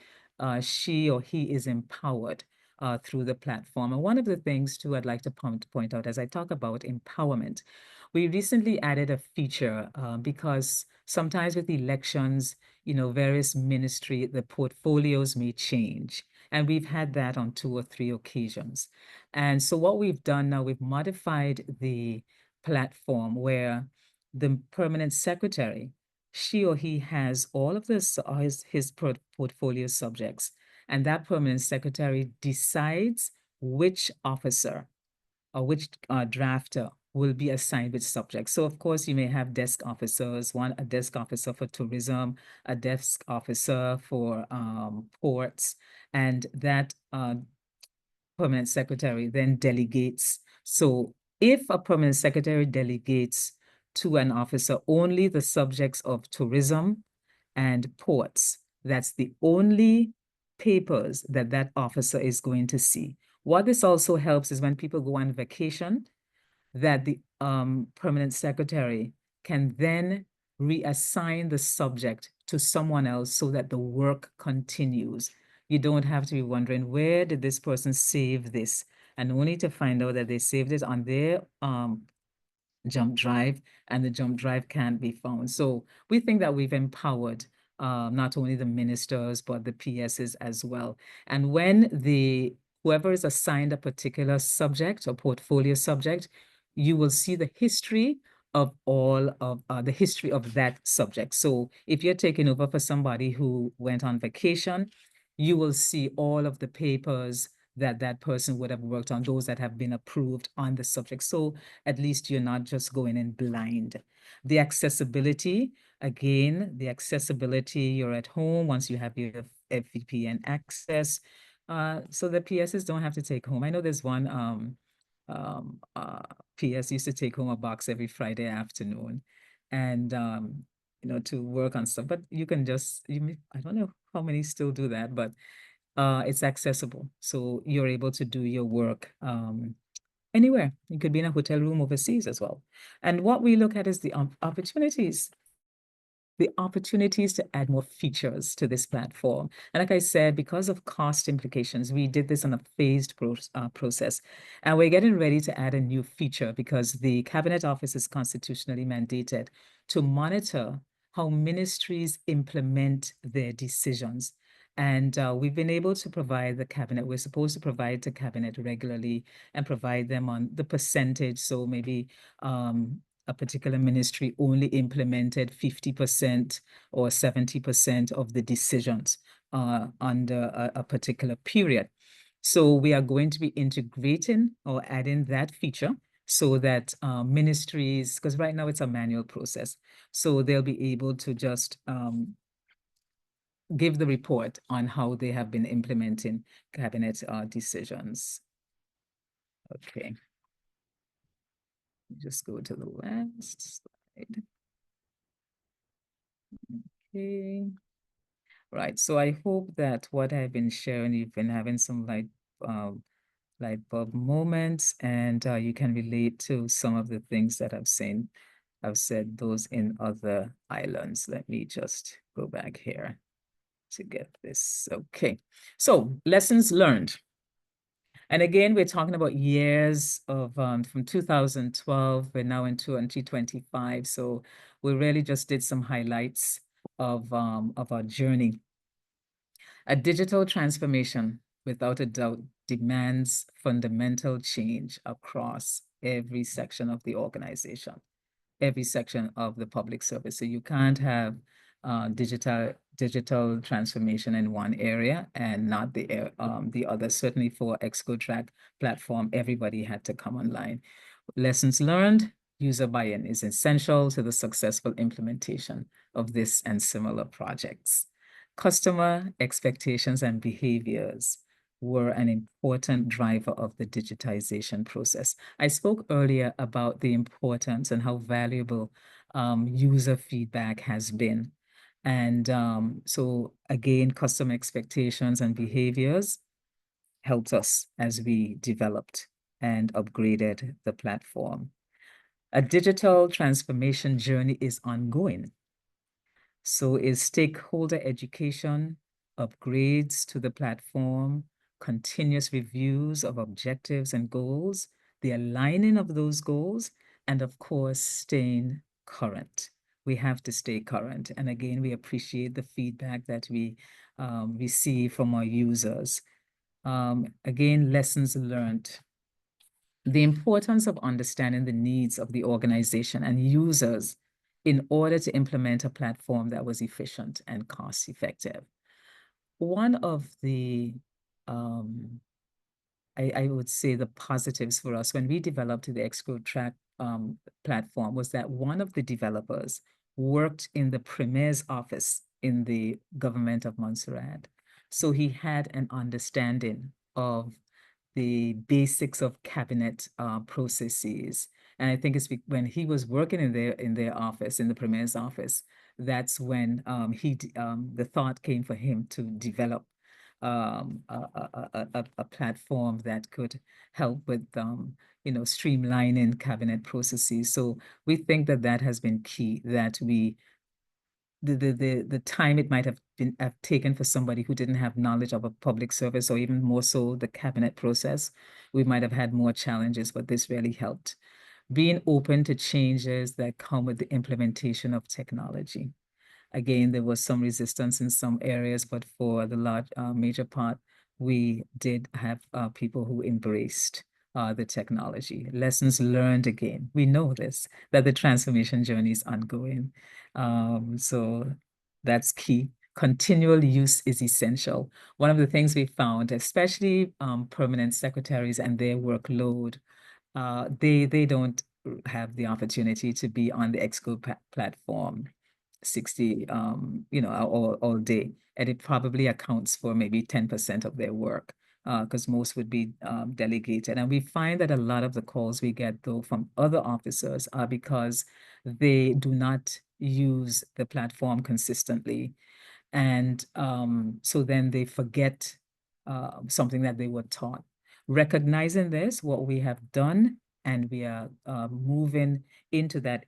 she or he is empowered through the platform. And one of the things too I'd like to point out as I talk about empowerment, we recently added a feature because sometimes with elections, you know, various ministry, the portfolios may change. And we've had that on 2 or 3 occasions. And so what we've done now, we've modified the platform where the permanent secretary, she or he has all of this, his portfolio subjects, and that permanent secretary decides which officer or which drafter will be assigned with subjects. So of course you may have desk officers, a desk officer for tourism, a desk officer for ports, and that permanent secretary then delegates. So if a permanent secretary delegates to an officer only the subjects of tourism and ports, that's the only papers that that officer is going to see. What this also helps is when people go on vacation, that the permanent secretary can then reassign the subject to someone else so that the work continues. You don't have to be wondering, where did this person save this? And only to find out that they saved it on their jump drive, and the jump drive can't be found. So we think that we've empowered not only the ministers, but the PSs as well. And when whoever is assigned a particular subject or portfolio subject, you will see the history of all of the history of that subject. So if you're taking over for somebody who went on vacation, you will see all of the papers that that person would have worked on, those that have been approved on the subject. So at least you're not just going in blind. The accessibility, again, you're at home once you have your VPN access. So the PSs don't have to take home. I know there's one PS used to take home a box every Friday afternoon and to work on stuff. But you can I don't know how many still do that, but it's accessible. So you're able to do your work anywhere. You could be in a hotel room overseas as well. And what we look at is the opportunities to add more features to this platform. And like I said, because of cost implications, we did this on a phased process. And we're getting ready to add a new feature because the Cabinet Office is constitutionally mandated to monitor how ministries implement their decisions. And we've been able to provide the cabinet, we're supposed to provide the cabinet regularly and provide them on the percentage. So maybe a particular ministry only implemented 50% or 70% of the decisions under a particular period. So we are going to be integrating or adding that feature so that ministries, because right now it's a manual process, so they'll be able to just give the report on how they have been implementing cabinet decisions. Okay. Just go to the last slide. Okay. Right. So I hope that what I've been sharing, you've been having some light bulb moments, and you can relate to some of the things that I've said those in other islands. Let me just go back here to get this. Okay. So lessons learned. And again, we're talking about years of from 2012, we're now in 2025. So we really just did some highlights of our journey. A digital transformation, without a doubt, demands fundamental change across every section of the organization, every section of the public service. So you can't have digital transformation in one area and not the other. Certainly for ExcoTrack platform, everybody had to come online. Lessons learned, user buy-in is essential to the successful implementation of this and similar projects. Customer expectations and behaviors were an important driver of the digitization process. I spoke earlier about the importance and how valuable user feedback has been. And so again, customer expectations and behaviors helped us as we developed and upgraded the platform. A digital transformation journey is ongoing. So is stakeholder education, upgrades to the platform, continuous reviews of objectives and goals, the aligning of those goals, and of course, staying current. We have to stay current. And again, we appreciate the feedback that we receive from our users. Again, lessons learned. The importance of understanding the needs of the organization and users in order to implement a platform that was efficient and cost effective. One of the, I would say the positives for us when we developed the ExcoTrack platform was that one of the developers worked in the Premier's office in the government of Montserrat. So he had an understanding of the basics of cabinet processes. And I think it's when he was working in their office, in the Premier's office, that's when the thought came for him to develop a platform that could help with streamlining cabinet processes. So we think that that has been key, that the time it might have taken for somebody who didn't have knowledge of a public service, or even more so the cabinet process, we might have had more challenges, but this really helped. Being open to changes that come with the implementation of technology. Again, there was some resistance in some areas, but for the large major part, we did have people who embraced the technology. Lessons learned again. We know this, that the transformation journey is ongoing. So that's key. Continual use is essential. One of the things we found, especially permanent secretaries and their workload, they don't have the opportunity to be on the Exco platform 60 all day, and it probably accounts for maybe 10% of their work, because most would be delegated. And we find that a lot of the calls we get, though, from other officers are because they do not use the platform consistently, and so then they forget something that they were taught. Recognizing this, what we have done, and we are moving into that,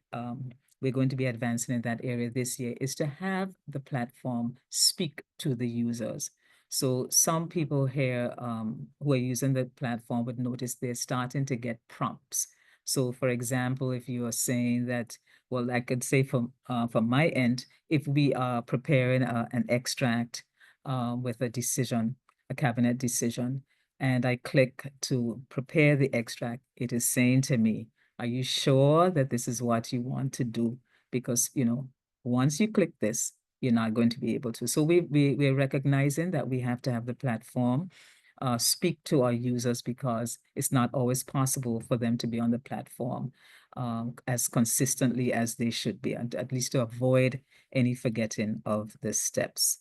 we're going to be advancing in that area this year, is to have the platform speak to the users. So some people here who are using the platform would notice they're starting to get prompts. So for example, if you are saying that, well, I could say from my end, if we are preparing an extract with a decision, a cabinet decision, and I click to prepare the extract, it is saying to me, are you sure that this is what you want to do? Because, once you click this, you're not going to be able to. So we're recognizing that we have to have the platform speak to our users, because it's not always possible for them to be on the platform as consistently as they should be, and at least to avoid any forgetting of the steps.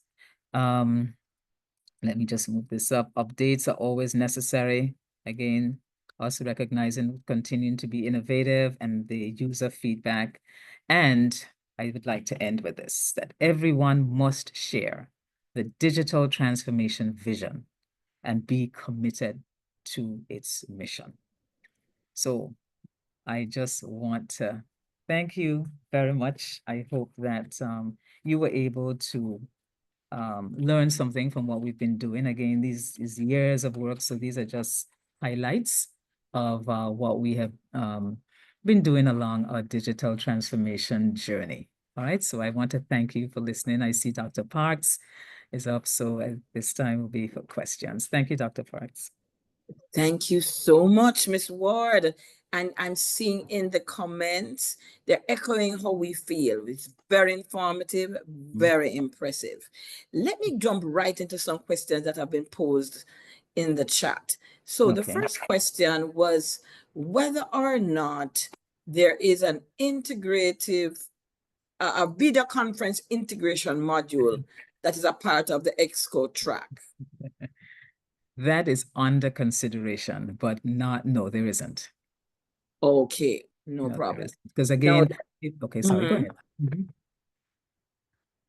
Let me just move this up. Updates are always necessary. Again, also recognizing, continuing to be innovative, and the user feedback. And I would like to end with this, that everyone must share the digital transformation vision and be committed to its mission. So I just want to thank you very much. I hope that you were able to learn something from what we've been doing. Again, these is years of work, so these are just highlights of what we have been doing along our digital transformation journey. All right, so I want to thank you for listening. I see Dr. Parks is up, so this time will be for questions. Thank you, Dr. Parks. Thank you so much, Miss Ward. And I'm seeing in the comments, they're echoing how we feel. It's very informative, very impressive. Let me jump right into some questions that have been posed in the chat. So the first question was whether or not there is an integrative, a video conference integration module that is a part of the EXCO track. That is under consideration, but no, there isn't. Okay, no problem. Because again, okay, sorry, go ahead.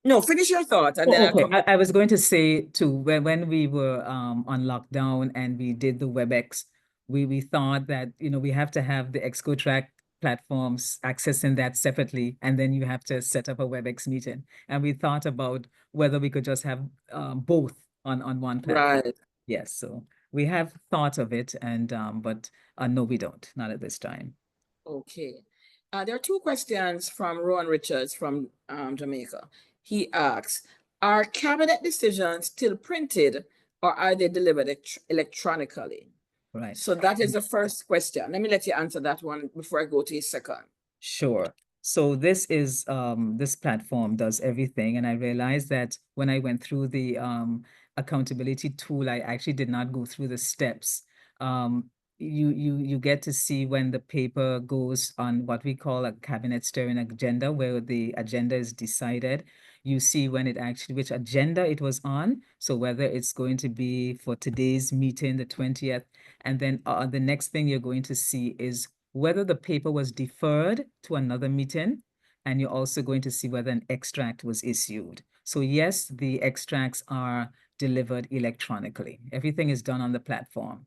No, finish your thought, and then I'll come back. I was going to say too, when we were on lockdown and we did the WebEx, we thought that we have to have the Exco track platforms accessing that separately, and then you have to set up a WebEx meeting. And we thought about whether we could just have both on one platform. Right. Yes, so we have thought of it, and but no, we don't, not at this time. Okay. There are two questions from Rowan Richards from Jamaica. He asks, are cabinet decisions still printed, or are they delivered electronically? Right. So that is the first question. Let me let you answer that one before I go to his second. Sure. So this is this platform does everything, and I realized that when I went through the accountability tool, I actually did not go through the steps. you get to see when the paper goes on what we call a cabinet steering agenda, where the agenda is decided. You see when it actually, which agenda it was on. So whether it's going to be for today's meeting, the 20th, and then the next thing you're going to see is whether the paper was deferred to another meeting, and you're also going to see whether an extract was issued. So yes, the extracts are delivered electronically. Everything is done on the platform.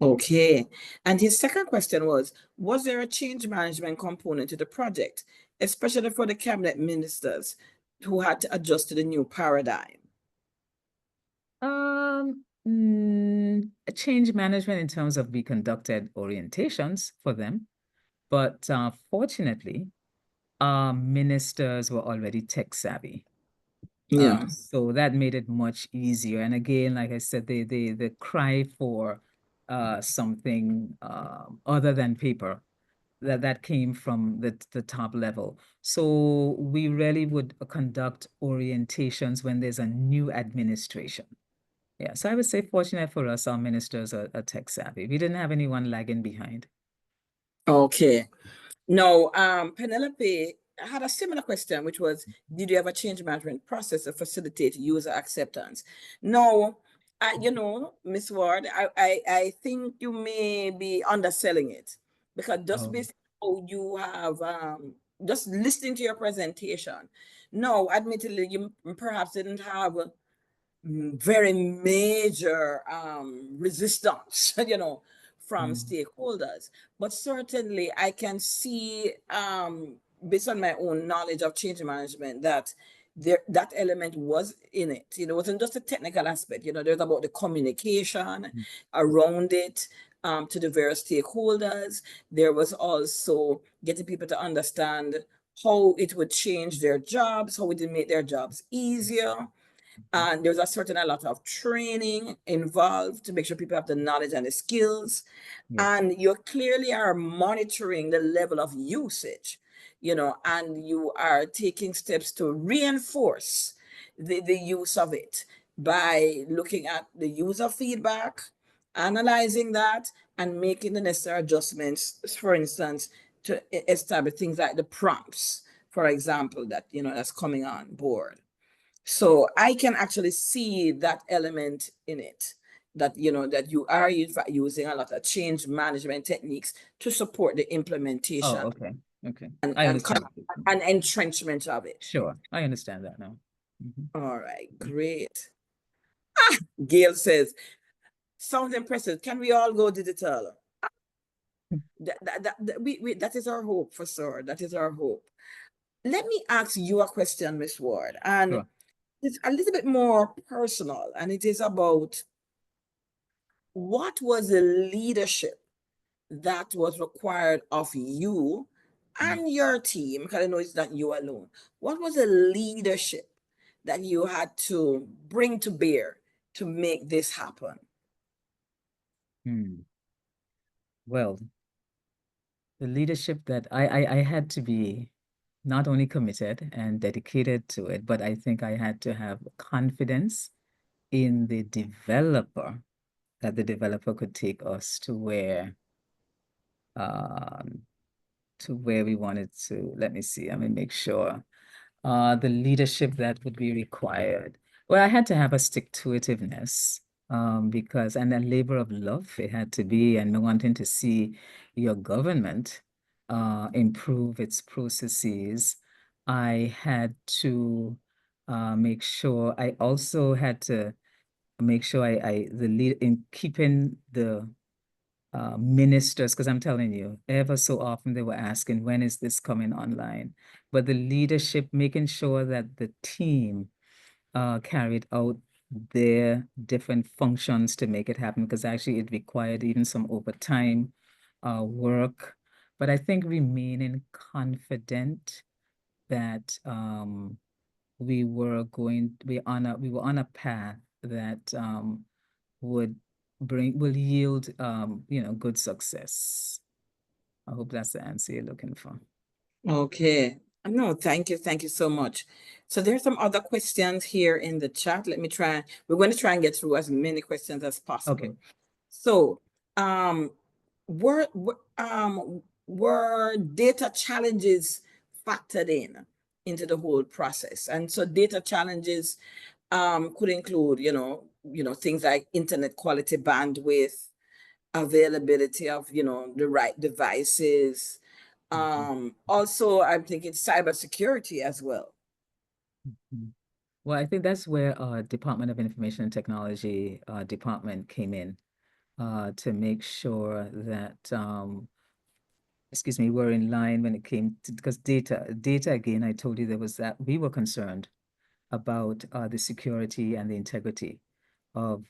Okay. And his second question was there a change management component to the project, especially for the cabinet ministers who had to adjust to the new paradigm? Change management in terms of we conducted orientations for them, but fortunately, our ministers were already tech savvy. Yeah. So that made it much easier. And again, like I said, the cry for something other than paper that came from the top level. So we really would conduct orientations when there's a new administration. Yeah, so I would say fortunate for us, our ministers are tech savvy. We didn't have anyone lagging behind. Okay. No, Penelope had a similar question, which was, did you have a change management process to facilitate user acceptance? No, Miss Ward, I think you may be underselling it, because just Oh, based on how you have just listening to your presentation. No, admittedly, you perhaps didn't have very major resistance, from mm, stakeholders. But certainly I can see, based on my own knowledge of change management, that that element was in it. It wasn't just a technical aspect, there's about the communication mm, around it, to the various stakeholders. There was also getting people to understand how it would change their jobs, how it would make their jobs easier, and there's a lot of training involved to make sure people have the knowledge and the skills. yes. And you clearly are monitoring the level of usage, and you are taking steps to reinforce the use of it by looking at the user feedback, analyzing that, and making the necessary adjustments, for instance, to establish things like the prompts, for example, that, that's coming on board. So I can actually see that element in it, that that you are in fact using a lot of change management techniques to support the Oh, implementation okay. Okay. and I and, understand. and entrenchment of it. Sure. I understand that now. All right, great. Gail says, sounds impressive. Can we all go digital? That is our hope, for sure. That is our hope. Let me ask you a question, Miss Ward, and Sure. it's a little bit more personal, and it is about what was the leadership that was required of you Mm. and your team, because I know it's not you alone. What was the leadership that you had to bring to bear to make this happen? Hmm. Well, the leadership that I had to be not only committed and dedicated to it, but I think I had to have confidence in the developer, that the developer could take us um, to where we wanted to. Let me see, let me make sure. The leadership that would be required. Well, I had to have a stick-to-itiveness, because, and a labor of love it had to be, and wanting to see your government improve its processes. I had to make sure, I also had to make sure the lead in keeping the ministers, because I'm telling you, ever so often they were asking, when is this coming online? But the leadership, making sure that the team carried out their different functions to make it happen, because actually it required even some overtime work. But I think remaining confident that we were on a path that will yield good success. I hope that's the answer you're looking for. Okay. No, thank you. Thank you so much. So there's some other questions here in the chat. Let me try. We're going to try and get through as many questions as Okay. possible. So, um, were data challenges factored in into the whole process? And so data challenges could include, things like internet quality, bandwidth, availability of, the right devices. Mhm. Also, I'm thinking cybersecurity as well. Mhm. Well, I think that's where Department of Information and Technology department came in to make sure that excuse me, we're in line when it came to, because data again, I told you there was that we were concerned about the security and the integrity of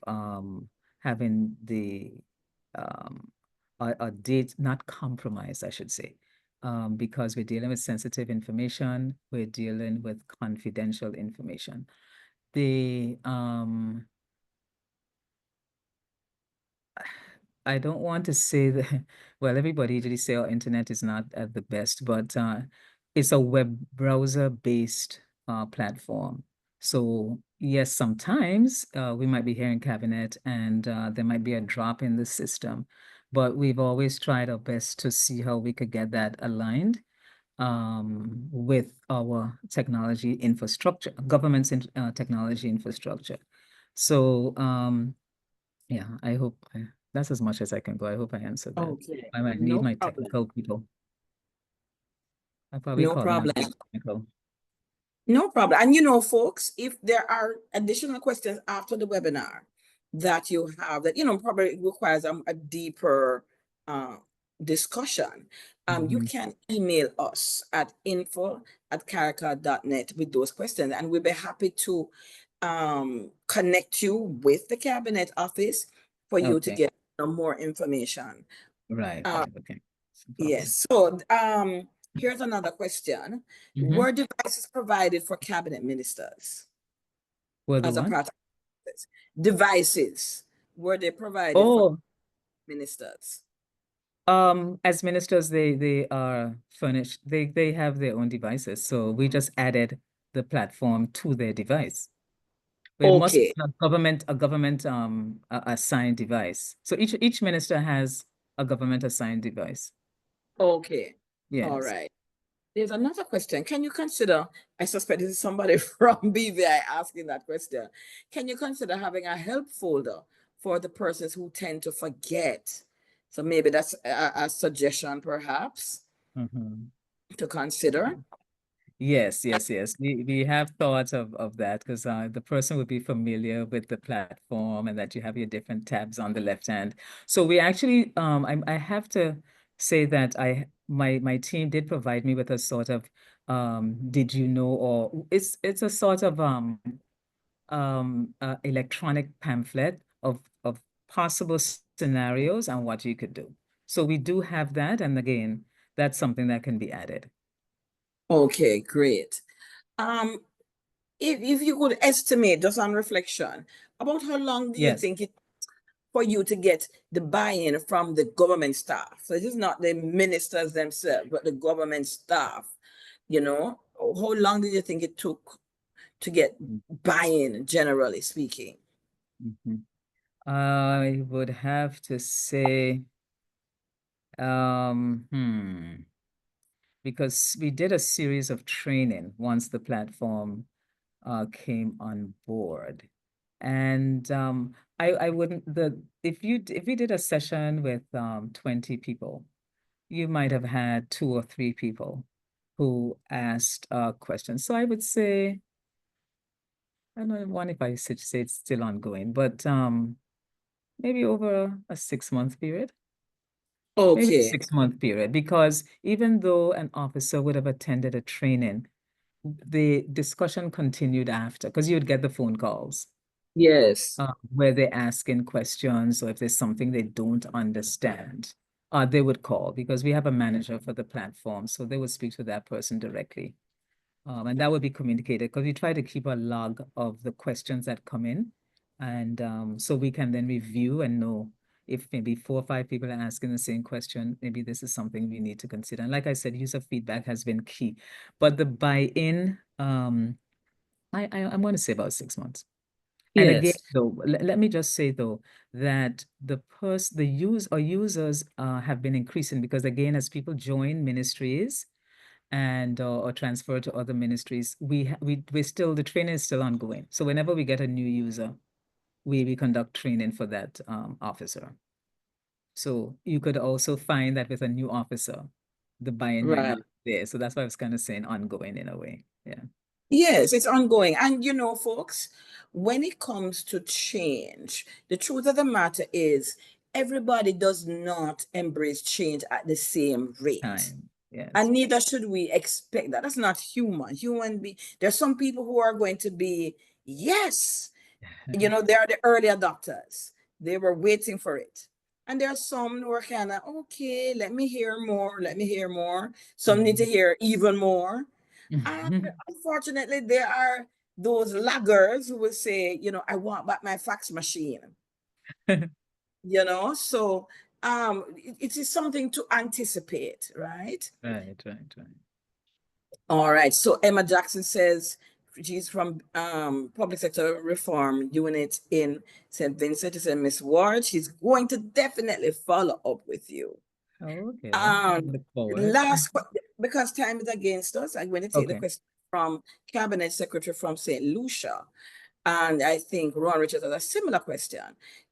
having the our data not compromised, I should say, because we're dealing with sensitive information, we're dealing with confidential information. The I don't want to say that, well, everybody usually say our internet is not at the best, but it's a web browser-based platform. So yes, sometimes we might be hearing cabinet and there might be a drop in the system, but we've always tried our best to see how we could get that aligned with our technology infrastructure, government's technology infrastructure. So yeah, I hope that's as much as I can go. I hope I answered that. Okay, I might need no my problem. technical people. I probably No call them problem. technical. No problem. And folks, if there are additional questions after the webinar that you have that, probably requires a deeper uh, discussion, you Mhm. can email us at info@caricad.net with those questions, and we'll be happy to connect you with the Cabinet Office for you to Okay. get more information. Right, Uh, right. Okay. No problem. yes. So here's another question. Mm-hmm. Were devices provided for cabinet ministers Well, the as a what? part of this? Devices, were they provided for Oh, ministers? as ministers, they are furnished. They have their own devices. So we just added the platform to their device. It must be Okay. a government assigned device. So each minister has a government assigned device. Okay. All Yes. right. There's another question. Can you consider, I suspect this is somebody from BVI asking that question. Can you consider having a help folder for the persons who tend to forget? So maybe that's a suggestion, perhaps, Mhm. to consider. Yes, yes, yes. We have thought of that because the person would be familiar with the platform and that you have your different tabs on the left hand. So we actually, I have to say that my team did provide me with a sort of did you know, or it's a sort of electronic pamphlet of possible scenarios and what you could do. So we do have that, and again, that's something that can be added. Okay, great. Um, if you could estimate, just on reflection, about how long do you Yes. think it for you to get the buy-in from the government staff? So this is not the ministers themselves, but the government staff, how long do you think it took to get buy-in, generally speaking? Mhm. I would have to say, um, hmm, because we did a series of training once the platform came on board. And I wouldn't if you did a session with 20 people, you might have had 2 or 3 people who asked questions. So I would say, I don't know one if I should say it's still ongoing, but maybe over a 6 month period. Maybe a Okay, 6 month period, because even though an officer would have attended a training, the discussion continued after, because you would get the phone calls yes. where they're asking questions, or if there's something they don't understand, they would call because we have a manager for the platform. So they would speak to that person directly. And that would be communicated because we try to keep a log of the questions that come in. And so we can then review and know if maybe 4 or 5 people are asking the same question, maybe this is something we need to consider. And like I said, user feedback has been key. But the buy-in, I'm going to say about 6 months. And again, Yes. though, let me just say though that the use or users have been increasing because again, as people join ministries and or transfer to other ministries, we still the training is still ongoing. So whenever we get a new user, we conduct training for that officer. So you could also find that with a new officer, the buy-in might Right. not be there. So that's why I was kind of saying ongoing in a way. Yeah. Yes, it's ongoing. And you know, folks, when it comes to change, the truth of the matter is everybody does not embrace change at the same rate. Time. Yes. And neither should we expect that. That's not human. There's some people who are going to be, yes, you know, they are the early adopters. They were waiting for it. And there are some who are kind of, okay, let me hear more, let me hear more. Some need to hear even more. And unfortunately, there are those laggers who will say, you know, I want back my fax machine, you know. So it is something to anticipate, right? Right, right, right. All right. So Emma Jackson says she's from Public Sector Reform Unit in St. Vincent. She said, Miss Ward, she's going to definitely follow up with you. Okay. Um, Look forward. last, because time is against us, I'm going to take the Okay. question from Cabinet Secretary from St. Lucia. And I think Ron Richards has a similar question.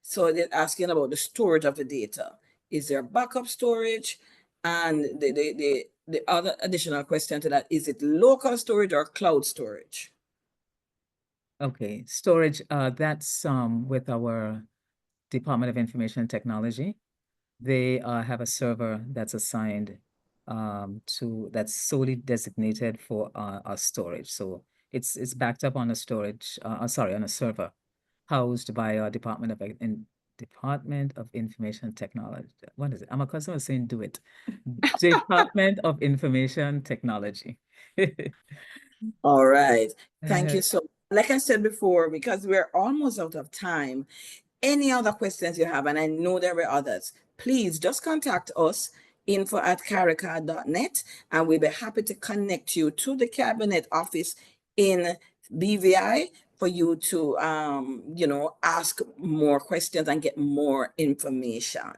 So they're asking about the storage of the data. Is there backup storage? And the other additional question to that, is it local storage or cloud storage? Okay. Storage, that's with our Department of Information and Technology. They have a server that's assigned to that's solely designated for our storage. So it's backed up on a storage, sorry, on a server housed by our Department of Information Technology. What is it? I'm accustomed to saying do it. Department of Information Technology. All right. Thank Uh, you so, like I said before, because we're almost out of time, any other questions you have, and I know there were others, please just contact us, info@caricad.net, and we'll be happy to connect you to the cabinet office in BVI for you to, you know, ask more questions and get more information.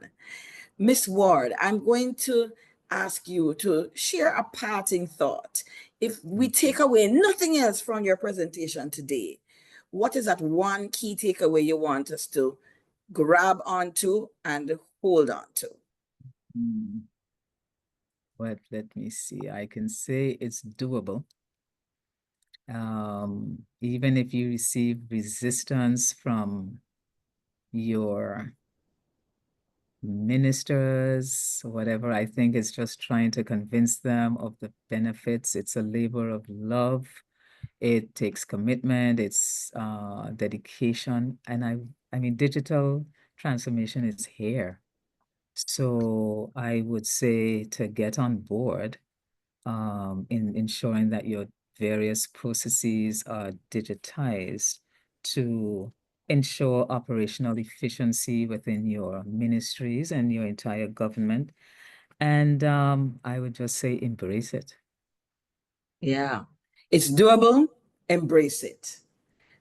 Miss Ward, I'm going to ask you to share a parting thought. If we take away nothing else from your presentation today, what is that one key takeaway you want us to grab onto and hold on to? hmm. But let me see. I can say it's doable. Even if you receive resistance from your ministers, whatever, I think it's just trying to convince them of the benefits. It's a labor of love. It takes commitment, it's dedication. And I mean, digital transformation is here. So I would say to get on board in ensuring that your various processes are digitized to ensure operational efficiency within your ministries and your entire government. And I would just say embrace it. Yeah, it's doable. Embrace it.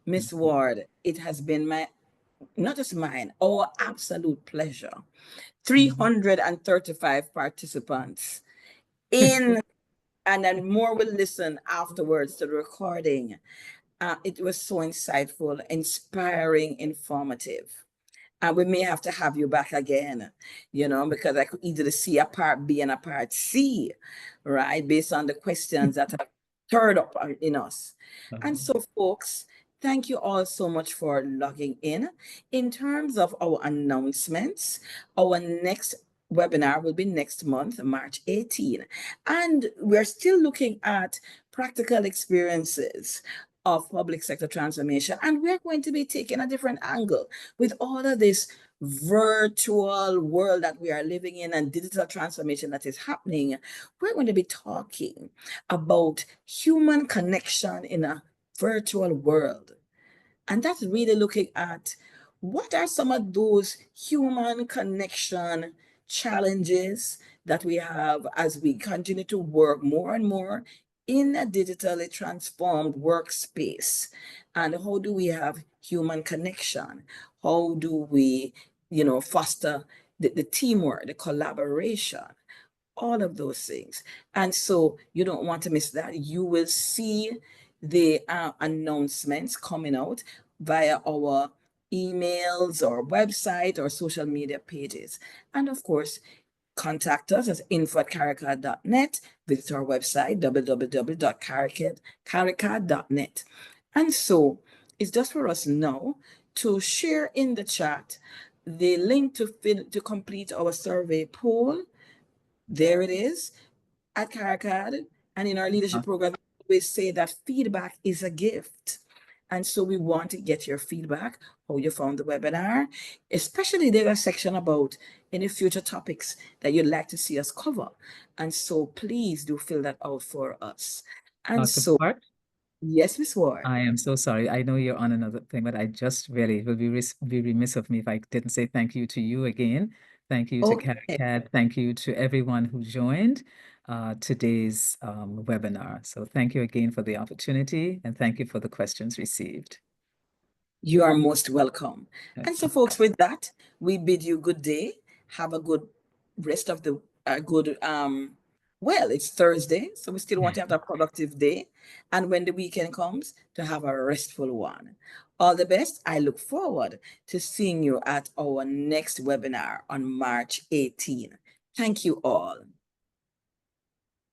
Miss Mhm. Ward, it has been my, not just mine, our absolute pleasure. Mhm. 335 participants in, and then more will listen afterwards to the recording. It was so insightful, inspiring, informative. And we may have to have you back again, you know, because I could easily see a part B and a part C, right? Based on the questions that have stirred up in us. And Um, so, folks, thank you all so much for logging in. In terms of our announcements, our next webinar will be next month, March 18. And we're still looking at practical experiences of public sector transformation. And we're going to be taking a different angle with all of this virtual world that we are living in and digital transformation that is happening. We're going to be talking about human connection in a virtual world. And that's really looking at what are some of those human connection challenges that we have as we continue to work more and more in a digitally transformed workspace. And how do we have human connection? How do we, foster the teamwork, the collaboration, all of those things? And so you don't want to miss that. You will see the announcements coming out via our emails or website or social media pages. And of course, contact us at info@caricad.net. Visit our website, www.caricad.net. And so it's just for us now to share in the chat the link to complete our survey poll. There it is at CARICAD. And in our leadership program, we say that feedback is a gift. And so we want to get your feedback, how you found the webinar, especially there's a section about any future topics that you'd like to see us cover. And so please do fill that out for us. And Dr. so, Park, yes, Ms. Ward. I am so sorry. I know you're on another thing, but I just really it would be remiss of me if I didn't say thank you to you again. Thank you to Okay. CARICAD. Thank you to everyone who joined today's webinar. So thank you again for the opportunity, and thank you for the questions received. You are most welcome. And so, folks, with that, we bid you good day. Have a good rest of the good well, it's Thursday, so we still want to have a productive day. And when the weekend comes, to have a restful one. All the best. I look forward to seeing you at our next webinar on March 18. Thank you all.